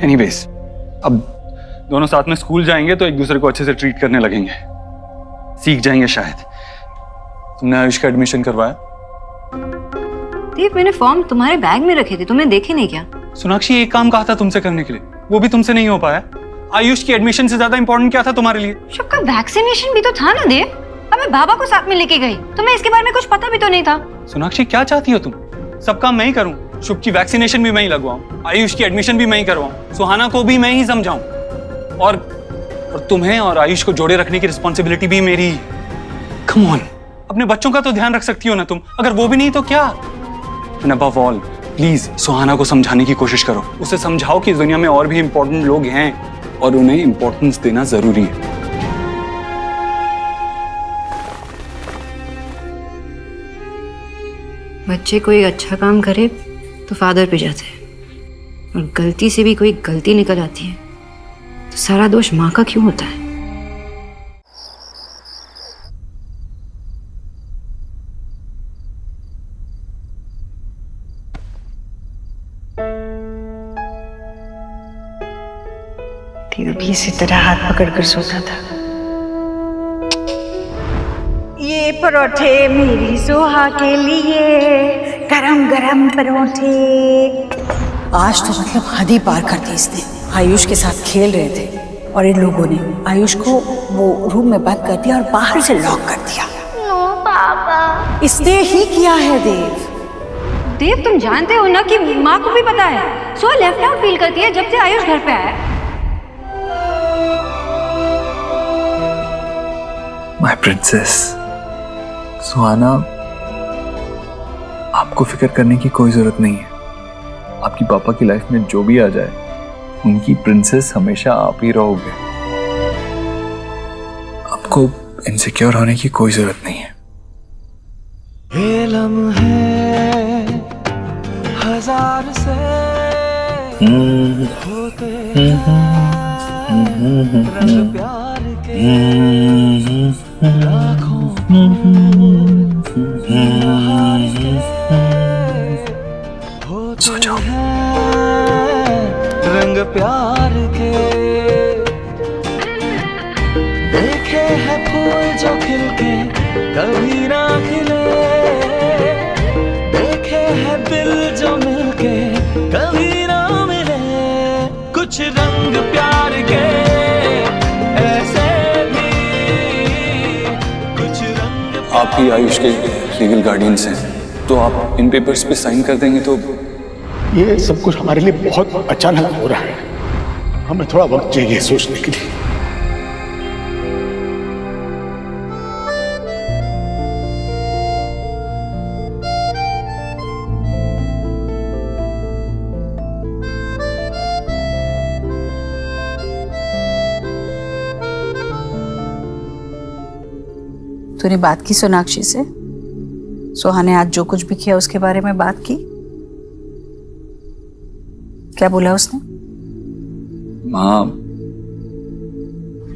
एनीवेज, अब दोनों साथ में स्कूल जाएंगे तो एक दूसरे को अच्छे से ट्रीट करने लगेंगे, सीख जाएंगे शायद। तुमने आयुष का एडमिशन करवाया? देव, मैंने फॉर्म तुम्हारे बैग में रखे थे, तुमने देखे नहीं क्या? सोनाक्षी, एक काम कहा था तुमसे करने के लिए, वो भी तुमसे नहीं हो पाया। आयुष की एडमिशन से ज्यादा इंपॉर्टेंट क्या था तुम्हारे लिए? शुभ का वैक्सीनेशन भी तो था ना देव। अब मैं बाबा को साथ में लेके गई, तुम्हें इसके बारे में कुछ पता भी तो नहीं था। सोनाक्षी, क्या चाहती हो तुम? सब काम मैं ही करूं, शुभ की वैक्सीनेशन भी मैं ही लगवाऊं, आयुष की एडमिशन भी मैं ही करवाऊं, सुहाना को भी मैं ही समझाऊं, और तुम्हें और आयुष को जोड़े रखने की रिस्पॉन्सिबिलिटी भी मेरी ही। कम ऑन, अपने बच्चों का तो ध्यान रख सकती हो ना तुम, अगर वो भी नहीं तो क्या? एंड अबव ऑल, प्लीज सुहाना को समझाने की कोशिश करो। उसे समझाओ कि इस दुनिया में और भी इंपॉर्टेंट लोग हैं और उन्हें इंपॉर्टेंस देना जरूरी है। बच्चे कोई अच्छा काम करे तो फादर पे जाते हैं, और गलती से भी कोई गलती निकल आती है तो सारा दोष माँ का क्यों होता है? देव भी इसी तरह हाथ पकड़कर सोता था। ये परोठे मेरी सोहा के लिए, गरम गरम परोठे। आज तो मतलब हद ही पार कर दी इसने। आयुष के साथ खेल रहे थे और इन लोगों ने आयुष को वो रूम में बंद कर दिया और बाहर से लॉक कर दिया। नो पापा, इसने ही किया है देव। देव, तुम जानते हो ना कि माँ को भी पता है सो लेफ्ट आउट फील करती है जब से आयुष घर पे आया। माय प्रिंसेस सुहाना, आपको फिक्र करने की कोई जरूरत नहीं है। आपकी पापा की लाइफ में जो भी आ जाए, उनकी प्रिंसेस हमेशा आप ही रहोगे। आपको इनसिक्योर होने की कोई जरूरत नहीं है। ये लम्हे हजार से होते हैं, रंग प्यार के लाखों होते हैं, रंग प्यार के। देखे हैं फूल जो खिलके कभी ना खिले, देखे हैं दिल जो मिलके कभी ना मिले। कुछ रंग प्यार के ऐसे भी, कुछ रंग। आप ही आयुष के लीगल गार्डियंस हैं, तो आप इन पेपर्स पे साइन कर देंगे तो। ये सब कुछ हमारे लिए बहुत अचानक हो रहा है, हमें थोड़ा वक्त चाहिए सोचने के लिए। तूने बात की सोनाक्षी से? सोहा ने आज जो कुछ भी किया उसके बारे में बात की? क्या बोला उसने? माँ,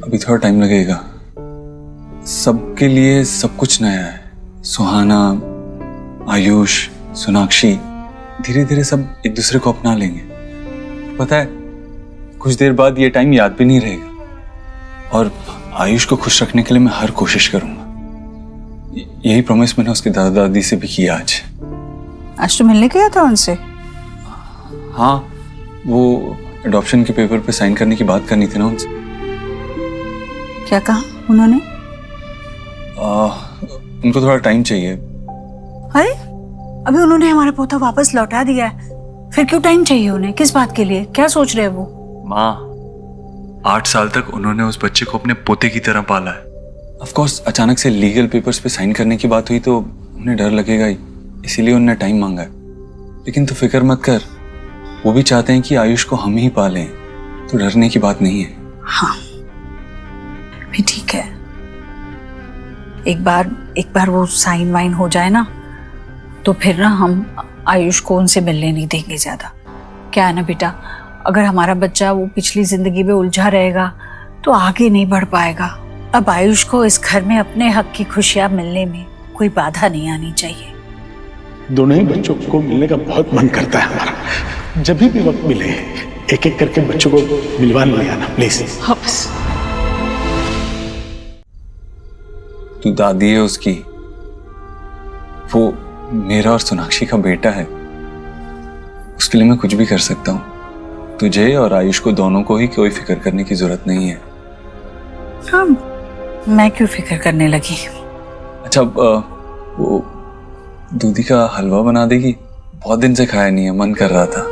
अभी थोड़ा टाइम लगेगा। सबके लिए सब कुछ नया है। सुहाना, आयुष, सोनाक्षी, धीरे धीरे सब एक दूसरे को अपना लेंगे। पता है, कुछ देर बाद ये टाइम याद भी नहीं रहेगा। और आयुष को खुश रखने के लिए मैं हर कोशिश करूंगा। यही प्रॉमिस मैंने उसके दादा दादी से भी किया आज। आज तो मिलने गया था उनसे? हाँ, वो अडॉप्शन के पेपर पे साइन करने की बात करनी थी ना उनसे। क्या कहा उन्होंने? उनको थोड़ा टाइम चाहिए। अरे अभी उन्होंने हमारा पोता वापस लौटा दिया है, फिर क्यों टाइम चाहिए उन्हें? किस बात के लिए? क्या सोच रहे हैं वो? माँ, 8 साल तक उन्होंने उस बच्चे को अपने पोते की तरह पाला है। ऑफ कोर्स अचानक से लीगल पेपर्स पे साइन करने की बात हुई तो उन्हें डर लगेगा ही, इसीलिए उन्होंने टाइम मांगा है। लेकिन तू फिक्र मत कर, वो भी चाहते हैं कि आयुष को हम ही पालें, तो डरने की बात नहीं है। हाँ भी ठीक है, एक बार वो साइन वाइन हो जाए ना, तो फिर ना हम आयुष को उनसे मिलने नहीं देंगे ज्यादा। क्या है ना बेटा, अगर हमारा बच्चा वो पिछली जिंदगी में उलझा रहेगा तो आगे नहीं बढ़ पाएगा। अब आयुष को इस घर में अपने हक की खुशियां मिलने में कोई बाधा नहीं आनी चाहिए। दोनों ही बच्चों को मिलने का बहुत मन करता है हमारा। जब भी वक्त मिले एक एक करके बच्चों को मिलवाने ले आना प्लीज। हाँ बस। तू दादी है उसकी, वो मेरा और सोनाक्षी का बेटा है, उसके लिए मैं कुछ भी कर सकता हूँ। तुझे और आयुष को दोनों को ही कोई फिक्र करने की जरूरत नहीं है। हाँ, मैं क्यों फिक्र करने लगी? अच्छा, वो दूधी का हलवा बना देगी? बहुत दिन से खाया नहीं है, मन कर रहा था।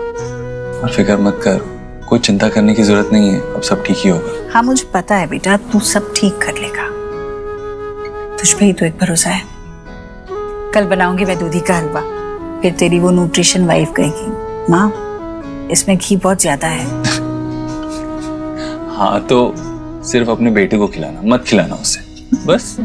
और फिक्र मत कर, कोई चिंता करने की जरूरत नहीं है, अब सब ठीक ही होगा। हाँ मुझे पता है बेटा, तू सब ठीक कर लेगा, तुझ पे ही तो एक भरोसा है। कल बनाऊंगी मैं दूधी का हलवा, फिर तेरी वो न्यूट्रिशन वाइफ कहेगी माँ इसमें घी बहुत ज्यादा है। हाँ तो सिर्फ अपने बेटे को खिलाना, मत खिलाना उसे, बस।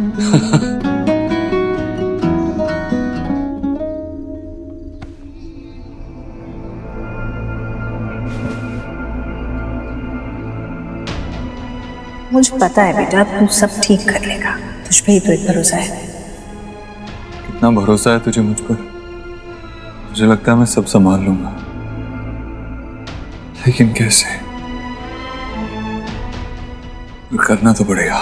मुझे पता है बेटा, तू सब ठीक कर लेगा, तुझ पे ही तो एक भरोसा है। कितना भरोसा है तुझे मुझ पर? मुझे लगता है मैं सब संभाल लूंगा, लेकिन कैसे? करना तो पड़ेगा।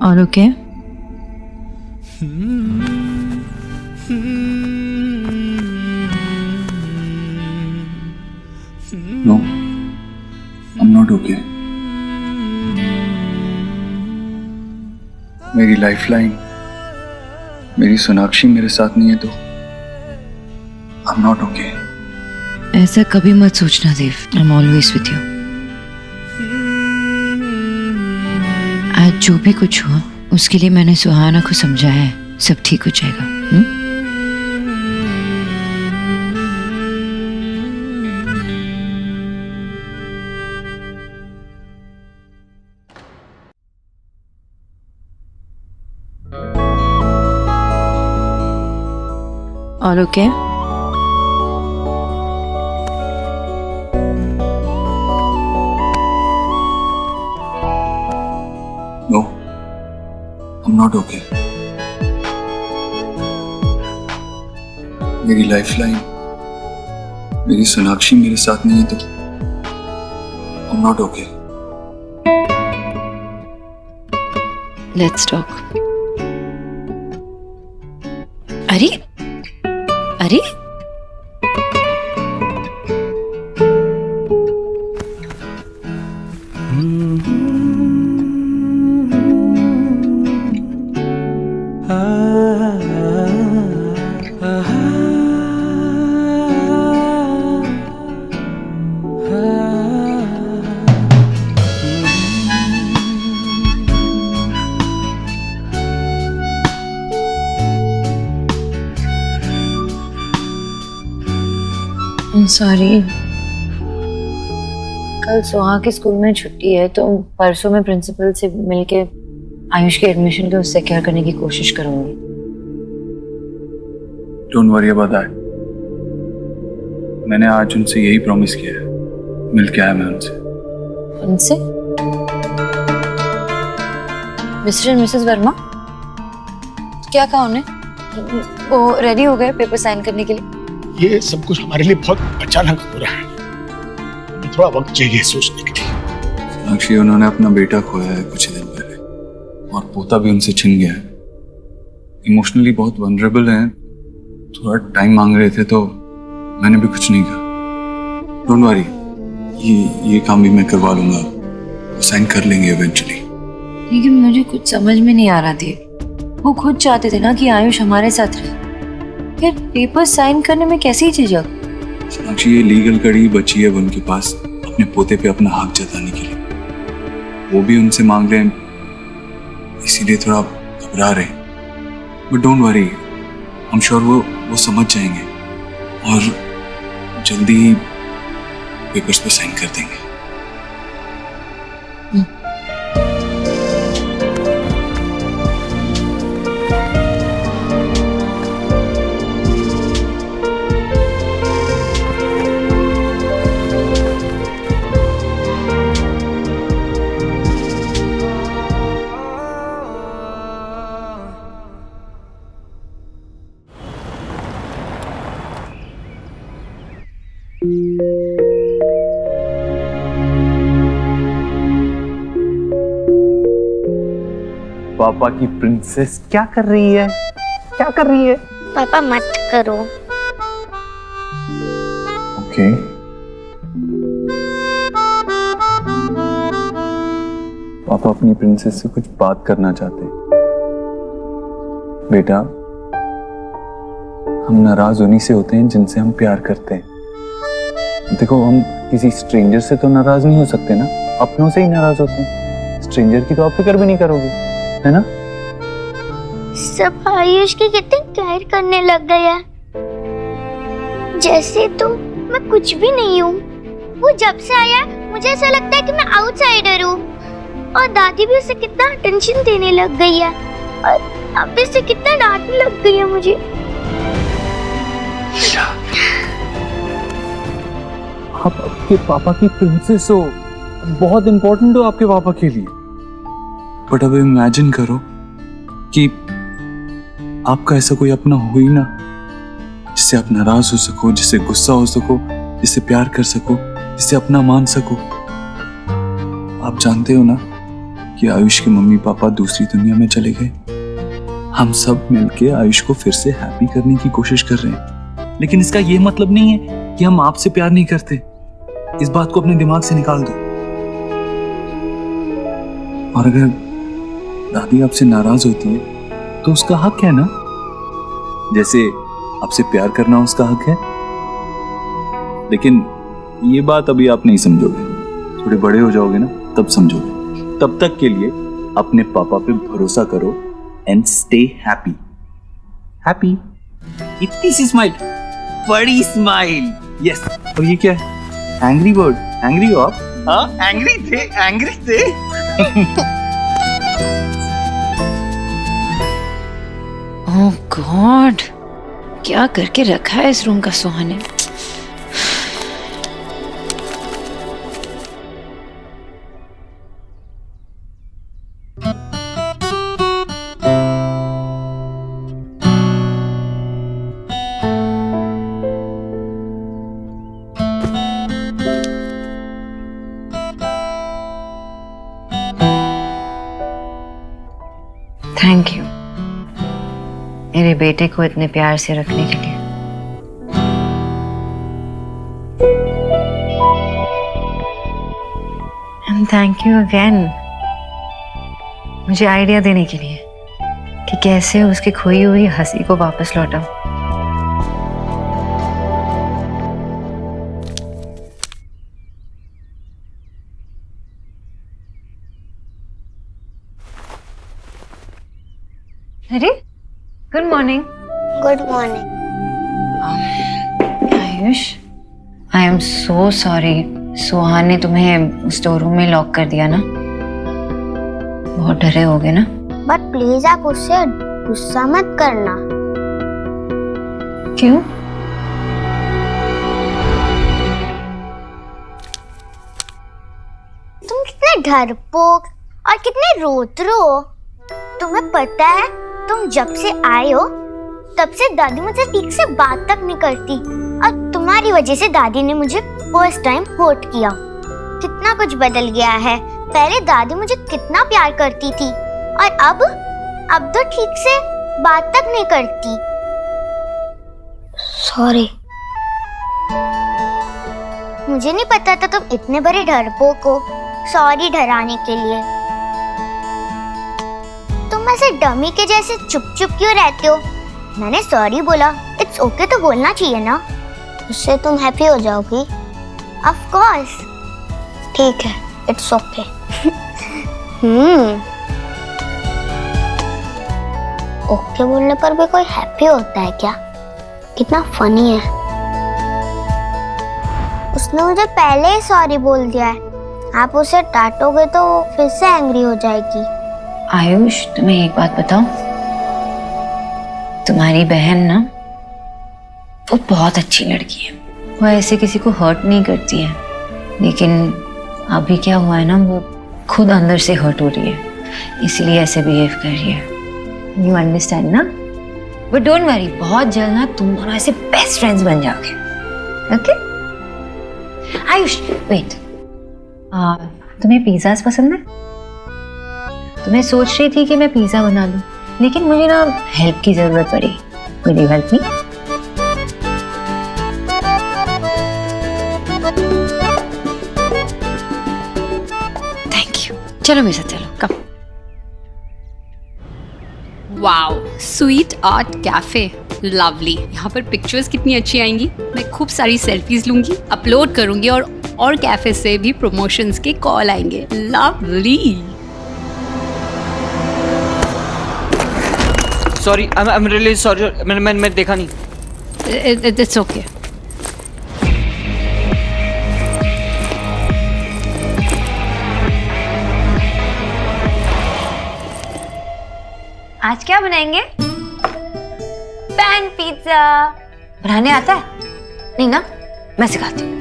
और okay? No, I'm not okay. मेरी लाइफलाइन, मेरी सोनाक्षी मेरे साथ नहीं है तो I'm not okay. ऐसा कभी मत सोचना देव, I'm always with you. आज जो भी कुछ हुआ उसके लिए मैंने सुहाना को समझाया है, सब ठीक हो जाएगा। और okay? No, I'm not okay. मेरी लाइफलाइन, मेरी सोनाक्षी मेरे साथ नहीं है तो I'm not okay. Let's talk. अरे अरे सॉरी, कल सुहा के स्कूल में छुट्टी है तो परसों मैं प्रिंसिपल से मिलके आयुष के एडमिशन को सिक्योर करने की कोशिश करूंगी। Don't worry about that. मैंने आज उनसे यही प्रॉमिस किया है, मिल के आया मैं उनसे। उनसे? मिस्टर एंड मिसेस वर्मा, क्या कहा उन्हें? वो रेडी हो गए पेपर साइन करने के लिए? ये सब कुछ हमारे लिए बहुत अचानक हो रहा है, हमें थोड़ा वक्त चाहिए सोचने के लिए। सोनाक्षी, उन्होंने अपना बेटा खोया है कुछ ही दिन पहले और पोता भी उनसे छिन गया है। इमोशनली बहुत वनरेबल हैं, थोड़ा टाइम मांग रहे थे तो मैंने भी कुछ नहीं कहा। डोंट वरी, ये काम भी मैं करवा लूंगा, वो साइन कर लेंगे इवेंचुअली। लेकिन मुझे कुछ समझ में नहीं आ रहा थी, वो खुद चाहते थे ना कि आयुष हमारे साथ रहे, फिर पेपर साइन करने में कैसी झिझक? सोनाक्षी, ये लीगल कड़ी बची है उनके पास अपने पोते पे अपना हक जताने के लिए। वो भी उनसे मांग रहे हैं, इसीलिए थोड़ा घबरा रहे हैं। But don't worry, I am sure वो समझ जाएंगे और जल्दी ही पेपर्स पे साइन कर देंगे। पापा की प्रिंसेस क्या कर रही है? क्या कर रही है? पापा मत करो। ओके। पापा अपनी प्रिंसेस से कुछ बात करना चाहते हैं। बेटा, हम नाराज उन्हीं से होते हैं जिनसे हम प्यार करते हैं। देखो, हम किसी स्ट्रेंजर से तो नाराज नहीं हो सकते ना, अपनों से ही नाराज होते हैं। स्ट्रेंजर की तो आप फिक्र भी नहीं करोगे, है ना? सब आयुष की कितनी केयर करने लग गया है, जैसे तो मैं कुछ भी नहीं हूँ। वो जब से आया मुझे ऐसा लगता है कि मैं आउटसाइडर हूँ, और दादी भी उसे कितना अटेंशन देने लग गई है, और अब से कितना डांटने लग गई है मुझे। आप आपके पापा की प्रिंसेस हो, बहुत इंपॉर्टेंट हो आपके पापा के लिए। बट अब इमेजिन करो कि आपका ऐसा कोई अपना हो ही ना, जिससे आप नाराज हो सको, जिससे गुस्सा हो सको, जिससे प्यार कर सको, जिससे अपना मान सको। आप जानते हो ना कि आयुष के मम्मी पापा दूसरी दुनिया में चले गए। हम सब मिलके आयुष को फिर से हैप्पी करने की कोशिश कर रहे हैं, लेकिन इसका ये मतलब नहीं है कि हम आपसे प्यार नहीं करते। इस बात को अपने दिमाग से निकाल दो। और अगर दादी आपसे नाराज होती है तो उसका हक है ना, जैसे आपसे प्यार करना उसका हक है। लेकिन ये बात अभी आप नहीं समझोगे, थोड़े बड़े हो जाओगे ना तब समझोगे। तब तक के लिए अपने पापा पे भरोसा करो एंड स्टे हैप्पी। हैप्पी। इतनी सी स्माइल, बड़ी स्माइल। यस। और ये क्या है? Angry bird. एंग्री हो आप? हाँ, एंग्री थे, एंग्री थे। ओह गॉड, क्या करके रखा है इस रूम का सुहाने। थैंक यू मेरे बेटे को इतने प्यार से रखने के लिए। एंड थैंक यू अगेन मुझे आइडिया देने के लिए कि कैसे उसकी खोई हुई हंसी को वापस लौटाऊं। अरे, good morning. Good morning. Ayush, I am so sorry, Suhan ने तुम्हें स्टोर रूम में लॉक कर दिया ना। बहुत डरे होगे ना। बट प्लीज आप उससे गुस्सा मत करना। क्यों? तुम कितने डरपोक और कितने रोतरू हो। तुम्हें पता है, तुम जब से आए हो तब से दादी मुझसे ठीक से बात तक नहीं करती, और तुम्हारी वजह से दादी ने मुझे फर्स्ट टाइम हर्ट किया। कितना कुछ बदल गया है। पहले दादी मुझे कितना प्यार करती थी, और अब तो ठीक से बात तक नहीं करती। सॉरी। मुझे नहीं पता था तुम इतने बड़े डरपोक हो सॉरी डराने के लिए। तुम ऐसे डमी के जैसे चुप चुप क्यों रहते हो? मैंने सॉरी बोला, इट्स ओके तो बोलना चाहिए ना, उससे तुम हैप्पी हो जाओगी। Of course. ठीक है, इट्स ओके। ओके बोलने पर भी कोई हैप्पी होता है क्या? कितना फनी है। उसने मुझे पहले ही सॉरी बोल दिया है, आप उसे डांटोगे तो फिर से एंग्री हो जाएगी। आयुष, तुम्हें एक बात बताऊं, तुम्हारी बहन ना वो बहुत अच्छी लड़की है, वो ऐसे किसी को हर्ट नहीं करती है, लेकिन अभी क्या हुआ है ना, वो खुद अंदर से हर्ट हो रही है, इसलिए ऐसे बिहेव कर रही है। यू अंडरस्टैंड ना? बट डोंट वरी, बहुत जल्द ना तुम दोनों ऐसे बेस्ट फ्रेंड्स बन जाओगे। ओके? आयुष, वेट, तुम्हें पिज़्ज़ास पसंद है? तो मैं सोच रही थी कि मैं पिज़्ज़ा बना लूं, लेकिन मुझे ना हेल्प की जरूरत पड़ी। Will you help me? Thank you. चलो मेरे साथ, चलो come. Wow, sweet art cafe, lovely. यहाँ पर पिक्चर्स कितनी अच्छी आएंगी। मैं खूब सारी सेल्फीज लूंगी, अपलोड करूंगी, और कैफे से भी प्रमोशंस के कॉल आएंगे। Lovely. Sorry, I am really sorry, मैंने देखा नहीं। It's okay. आज क्या बनाएंगे? Pan pizza. बनाने आता है? नहीं ना, मैं सिखाती हूँ।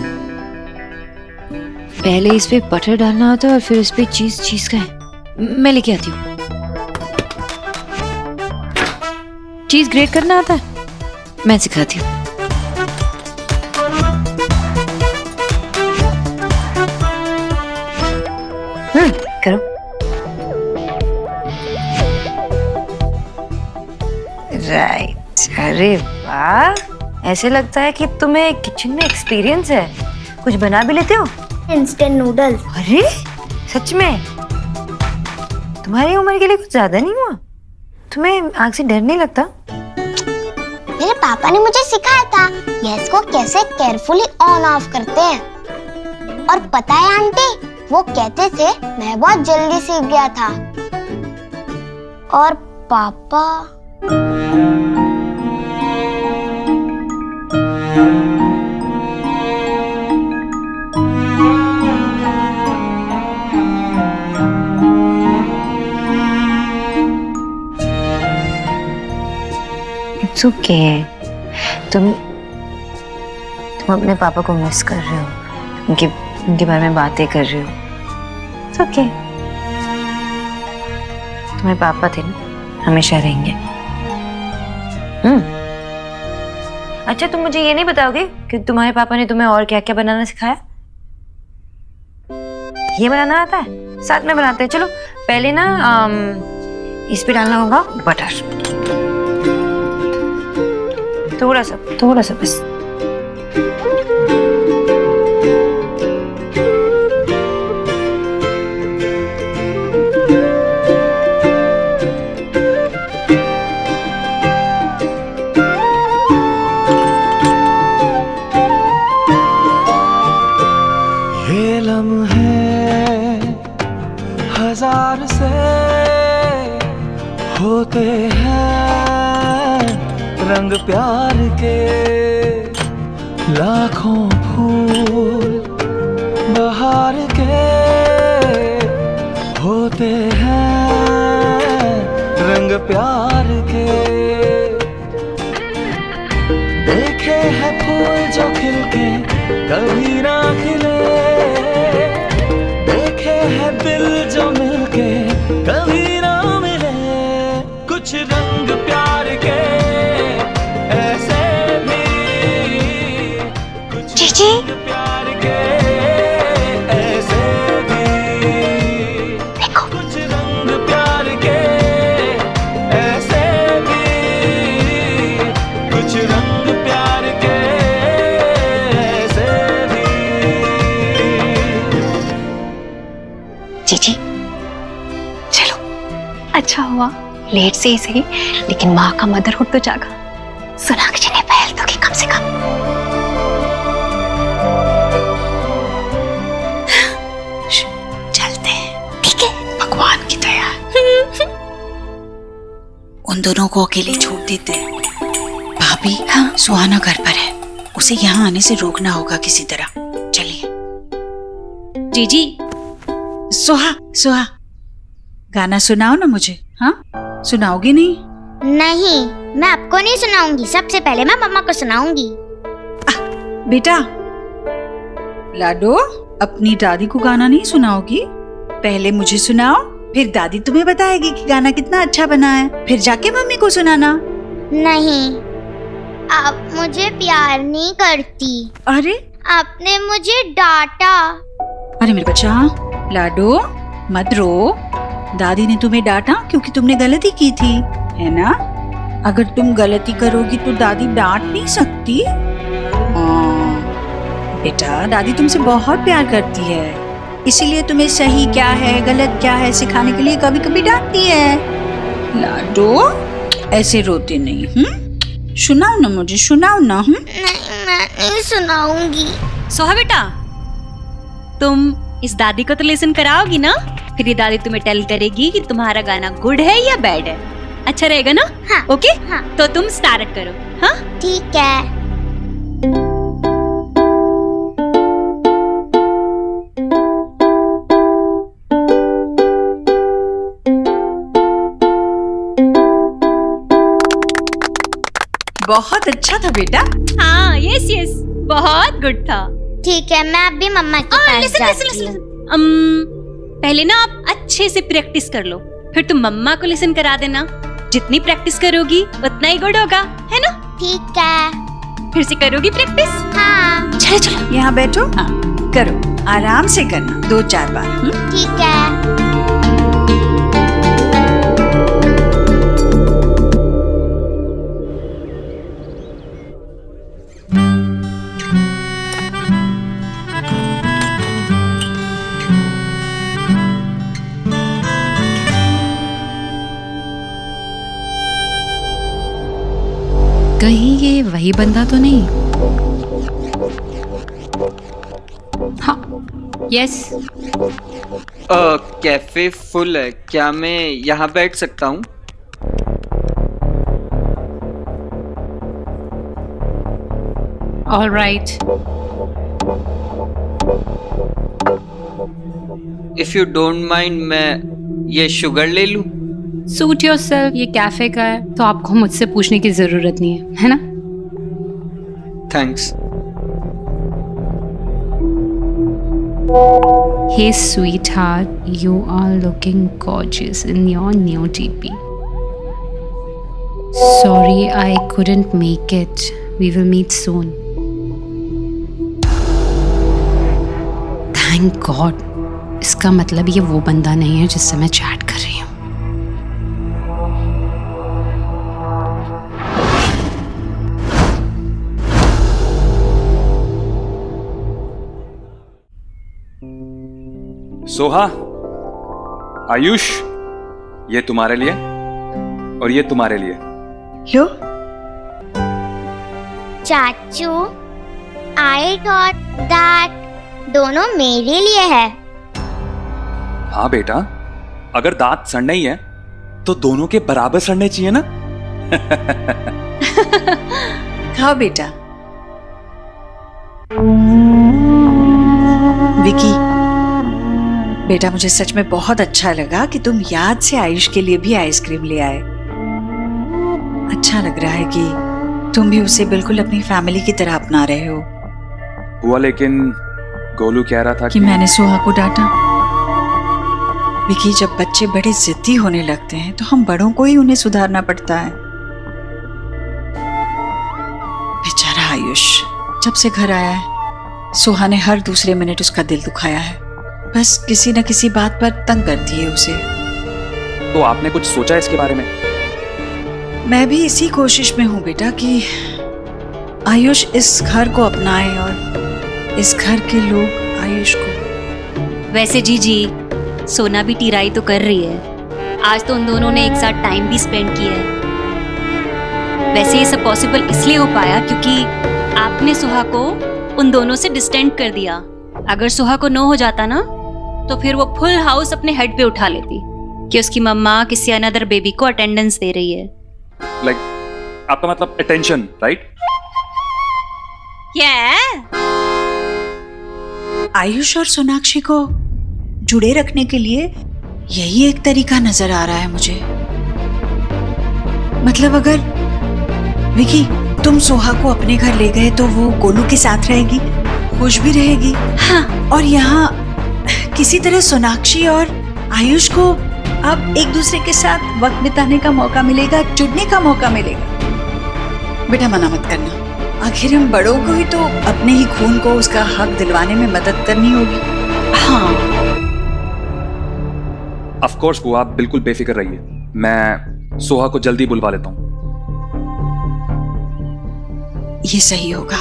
पहले इस पे बटर डालना होता है और फिर इस पे चीज का है। मैं लेके आती हूँ। चीज ग्रेट करना आता है? मैं सिखाती हूँ। करो। राइट। अरे वाह, ऐसे लगता है कि तुम्हें किचन में एक्सपीरियंस है। कुछ बना भी लेते हो? Instant noodles. अरे सच में? तुम्हारी उम्र के लिए कुछ ज्यादा नहीं हुआ? तुम्हें आग से डर नहीं लगता? मेरे पापा ने मुझे सिखाया था गैस को कैसे केयरफुली ऑन ऑफ करते हैं। और पता है आंटी, वो कहते थे मैं बहुत जल्दी सीख गया था। और पापा इट्स ओके। तुम अपने पापा को मिस कर रहे हो, उनके बारे में बातें कर रहे हो। It's okay. तुम्हारे पापा थे ना, हमेशा रहेंगे। अच्छा, तुम मुझे ये नहीं बताओगे कि तुम्हारे पापा ने तुम्हें और क्या क्या बनाना सिखाया? ये बनाना आता है? साथ में बनाते हैं। चलो पहले ना इस पे डालना होगा बटर, थोड़ा सा बस। ये लम्हे हजार से होते हैं, रंग प्यार के लाखों फूल बहार के होते हैं, रंग प्यार के। देखे हैं फूल जो खिल के कभी ना खिले, देखे हैं दिल जो मिलके कभी ना मिले। अच्छा हुआ लेट से ही सही, लेकिन माँ का मदरहुड तो जागा। सोनाक्षी ने पहल तो की कम से कम। चलते हैं, ठीक है? भगवान की दया। उन दोनों को अकेले छोड़ देते हैं। भाभी, हाँ? सुहाना घर पर है, उसे यहाँ आने से रोकना होगा किसी तरह। चलिए। जीजी, सुहा गाना सुनाओ ना मुझे। हाँ, सुनाओगी नहीं? नहीं, मैं आपको नहीं सुनाऊंगी, सबसे पहले मैं मम्मा को सुनाऊंगी। बेटा लाडो, अपनी दादी को गाना नहीं सुनाओगी? पहले मुझे सुनाओ, फिर दादी तुम्हें बताएगी कि गाना कितना अच्छा बना है, फिर जाके मम्मी को सुनाना। नहीं, आप मुझे प्यार नहीं करती। अरे आपने मुझे डांटा। अरे मेरे बच्चा, लाडो मत रो। दादी ने तुम्हें डांटा क्योंकि तुमने गलती की थी, है ना? अगर तुम गलती करोगी तो दादी डांट नहीं सकती। बेटा, दादी तुमसे बहुत प्यार करती है, इसीलिए तुम्हें सही क्या है गलत क्या है सिखाने के लिए कभी कभी डांटती है। लाडो ऐसे रोते नहीं। सुनाओ ना मुझे, सुनाओ ना। नहीं, मैं नहीं सुनाऊंगी। सोहा बेटा, तुम इस दादी को तो लेसन कराओगी ना? फिर ये दादी तुम्हें टेल करेगी कि तुम्हारा गाना गुड है या बैड है। अच्छा रहेगा ना? हाँ, ओके? हाँ। तो तुम स्टार्ट करो। हाँ, ठीक है। बहुत अच्छा था बेटा। हाँ, यस यस, बहुत गुड था। ठीक है, मैं अभी मम्मा के पास जाती हूँ। पहले ना आप अच्छे से प्रैक्टिस कर लो, फिर तुम मम्मा को लिसन करा देना। जितनी प्रैक्टिस करोगी उतना ही गुड होगा, है ना? ठीक है। फिर से करोगी प्रैक्टिस? हाँ। चलो चलो, यहाँ बैठो। हाँ, करो, आराम से करना, 2-4 बार। ठीक है। कहीं ये वही बंदा तो नहीं? हाँ, यस। कैफे फुल है, क्या मैं यहाँ बैठ सकता हूँ? All right. If you don't mind, मैं ये शुगर ले लूँ? सूट योरसेल्फ, ये कैफे का है तो आपको मुझसे पूछने की जरूरत नहीं है ना? Thanks. Hey sweetheart, you are looking gorgeous in your new DP. Sorry, I couldn't make it. We will meet soon. Thank God. इसका मतलब ये वो बंदा नहीं है जिससे मैं चैट कर रही हूँ। सोहा, आयुष, ये तुम्हारे लिए और ये तुम्हारे लिए। लो। चाचू, आई थॉट दैट दोनों मेरे लिए है। हाँ बेटा, अगर दांत सड़ने ही है तो दोनों के बराबर सड़ने चाहिए ना। खाओ बेटा। विकी बेटा, मुझे सच में बहुत अच्छा लगा कि तुम याद से आयुष के लिए भी आइसक्रीम ले आए। अच्छा लग रहा है कि तुम भी उसे बिल्कुल अपनी फैमिली की तरह अपना रहे हो। हुआ, लेकिन गोलू कह रहा था कि मैंने सोहा को डांटा। विकी, जब बच्चे बड़े जिद्दी होने लगते हैं तो हम बड़ों को ही उन्हें सुधारना पड़ता है। बेचारा आयुष जब से घर आया है, सोहा ने हर दूसरे मिनट उसका दिल दुखाया है। बस किसी न किसी बात पर तंग करती है उसे। तो आपने कुछ सोचा इसके बारे में? मैं भी इसी कोशिश में हूँ बेटा कि आयुष इस घर को अपनाए और इस घर के लोग आयुष को। वैसे जी सोना भी टीराई तो कर रही है। आज तो उन दोनों ने एक साथ टाइम भी स्पेंड किया है। वैसे ये सब पॉसिबल इसलिए हो पाया क्योंकि आपने सुहा को उन दोनों से डिस्टेंट कर दिया। अगर सुहा को नो हो जाता ना तो फिर वो फुल हाउस अपने हेड पे उठा लेती कि उसकी मम्मा किसी अनदर बेबी को अटेंडेंस दे रही है। लाइक आपका मतलब अटेंशन, राइट? आयुष और सोनाक्षी को जुड़े रखने के लिए यही एक तरीका नजर आ रहा है मुझे। मतलब अगर विकी तुम सोहा को अपने घर ले गए तो वो गोलू के साथ रहेगी, खुश भी रहेगी। हाँ, और यहाँ किसी तरह सोनाक्षी और आयुष को अब एक दूसरे के साथ वक्त बिताने का मौका मिलेगा, जुड़ने का मौका मिलेगा। बेटा मना मत करना, आखिर हम बड़ों को ही तो अपने ही खून को उसका हक दिलवाने में मदद करनी होगी। हाँ ऑफ कोर्स बुआ, आप बिल्कुल बेफिक्र रहिए, मैं सोहा को जल्दी बुलवा लेता हूँ। ये सही होगा।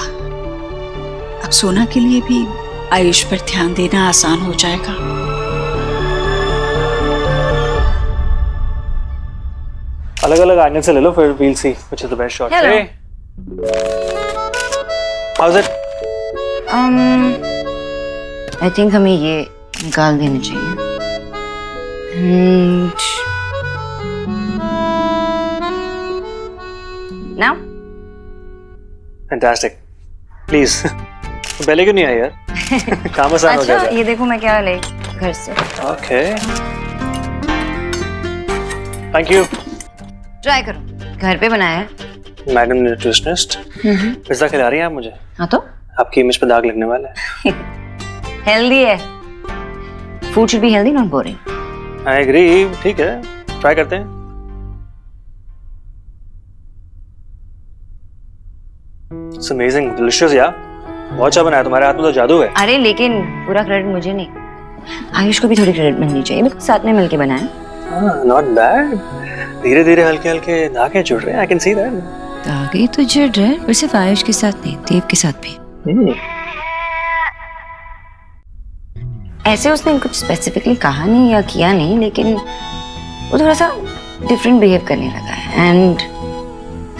अब सोना के लिए भी आयुष पर ध्यान देना आसान हो जाएगा। अलग अलग एंगल से ले लो, फिर we'll see which is the best shot. How is it? I think हमें ये निकाल देना चाहिए। Now fantastic. प्लीज पहले क्यों नहीं आई यार? काम आसान हो अच्छा गया। ये देखो मैं क्या ले घर से। Okay thank you. ट्राई करो, घर पे बनाया है। मैडम न्यूट्रिशनिस्ट पिज्जा खिला रही हैं आप मुझे? हाँ तो आपकी इमेज पे दाग लगने वाला है। हेल्दी है, food should be healthy not boring. I agree, ठीक है ट्राई करते हैं। इट्स अमेजिंग, डिलीशियस यार, बहुत अच्छा बनाया, तुम्हारे हाथ में तो जादू है। अरे लेकिन पूरा क्रेडिट मुझे नहीं, आयुष को भी थोड़ी क्रेडिट मिलनी चाहिए, बिल्कुल साथ में मिलके बनाया। नॉट बैड, धीरे धीरे हल्के हल्के धागे जुड़ रहे हैं, आई कैन सी दैट। धागे तो जुड़ रहे हैं, पर सिर्फ आयुष के साथ नहीं, देव के साथ भी। ऐसे उसने कुछ स्पेसिफिकली कहा नहीं या किया नहीं, लेकिन वो थोड़ा सा डिफरेंट बिहेव करने लगा है। And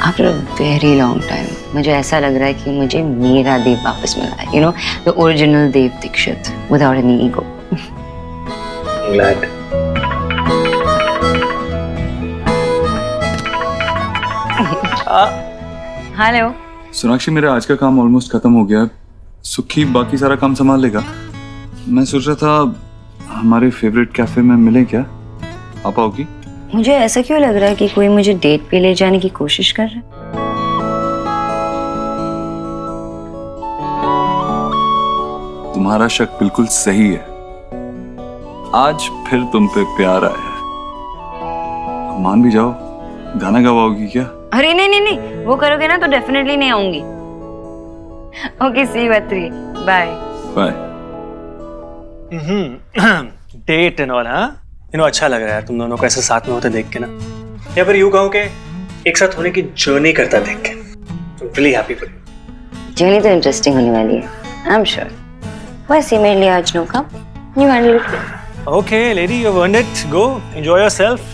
after a very long time मुझे ऐसा लग रहा है कि मुझे मेरा देव वापस मिला है, you know, the original Dev Dikshit without any ego. Glad. Hello Sonakshi, मेरा आज का काम ऑलमोस्ट खत्म हो गया। सुखी बाकी सारा काम संभाल लेगा। मैं सोच रहा था हमारे फेवरेट कैफे में मिले, क्या आप आओगी? मुझे ऐसा क्यों लग रहा है कि कोई मुझे डेट पे ले जाने की कोशिश कर रहा है? तुम्हारा शक बिल्कुल सही है। आज फिर तुम पे प्यार आया है। मान भी जाओ, गाना गवाओगी क्या? अरे नहीं नहीं नहीं, वो करोगे ना तो डेफिनेटली नहीं आऊंगी। Okay see you at 3, bye bye. Date and all, हाँ यू नो, अच्छा लग रहा है तुम दोनों को ऐसे साथ में होते देख के ना, या फिर यूं कहूं कि एक साथ होने की जर्नी करता देख के। I'm really happy for you. Journey तो इंटरेस्टिंग होने वाली है, आई एम श्योर। वैसे मेरे लिए आज नो कम, you handle it. Okay, lady, you've earned it. Go, enjoy yourself.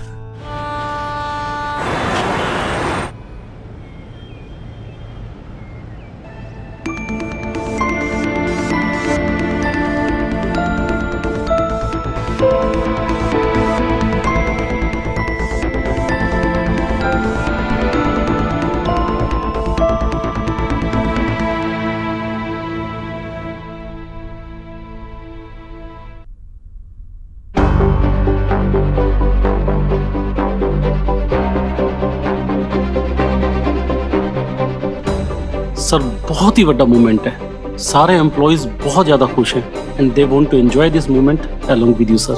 Sir बहुत ही बड़ा मोमेंट है, सारे एम्प्लॉइज बहुत ज्यादा खुश हैं and they want to enjoy this moment along with you sir.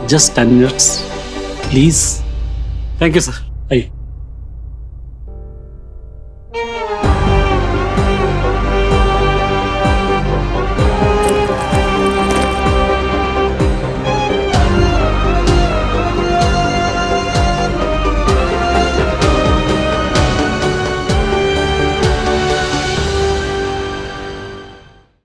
Just 10 minutes please. Thank you sir.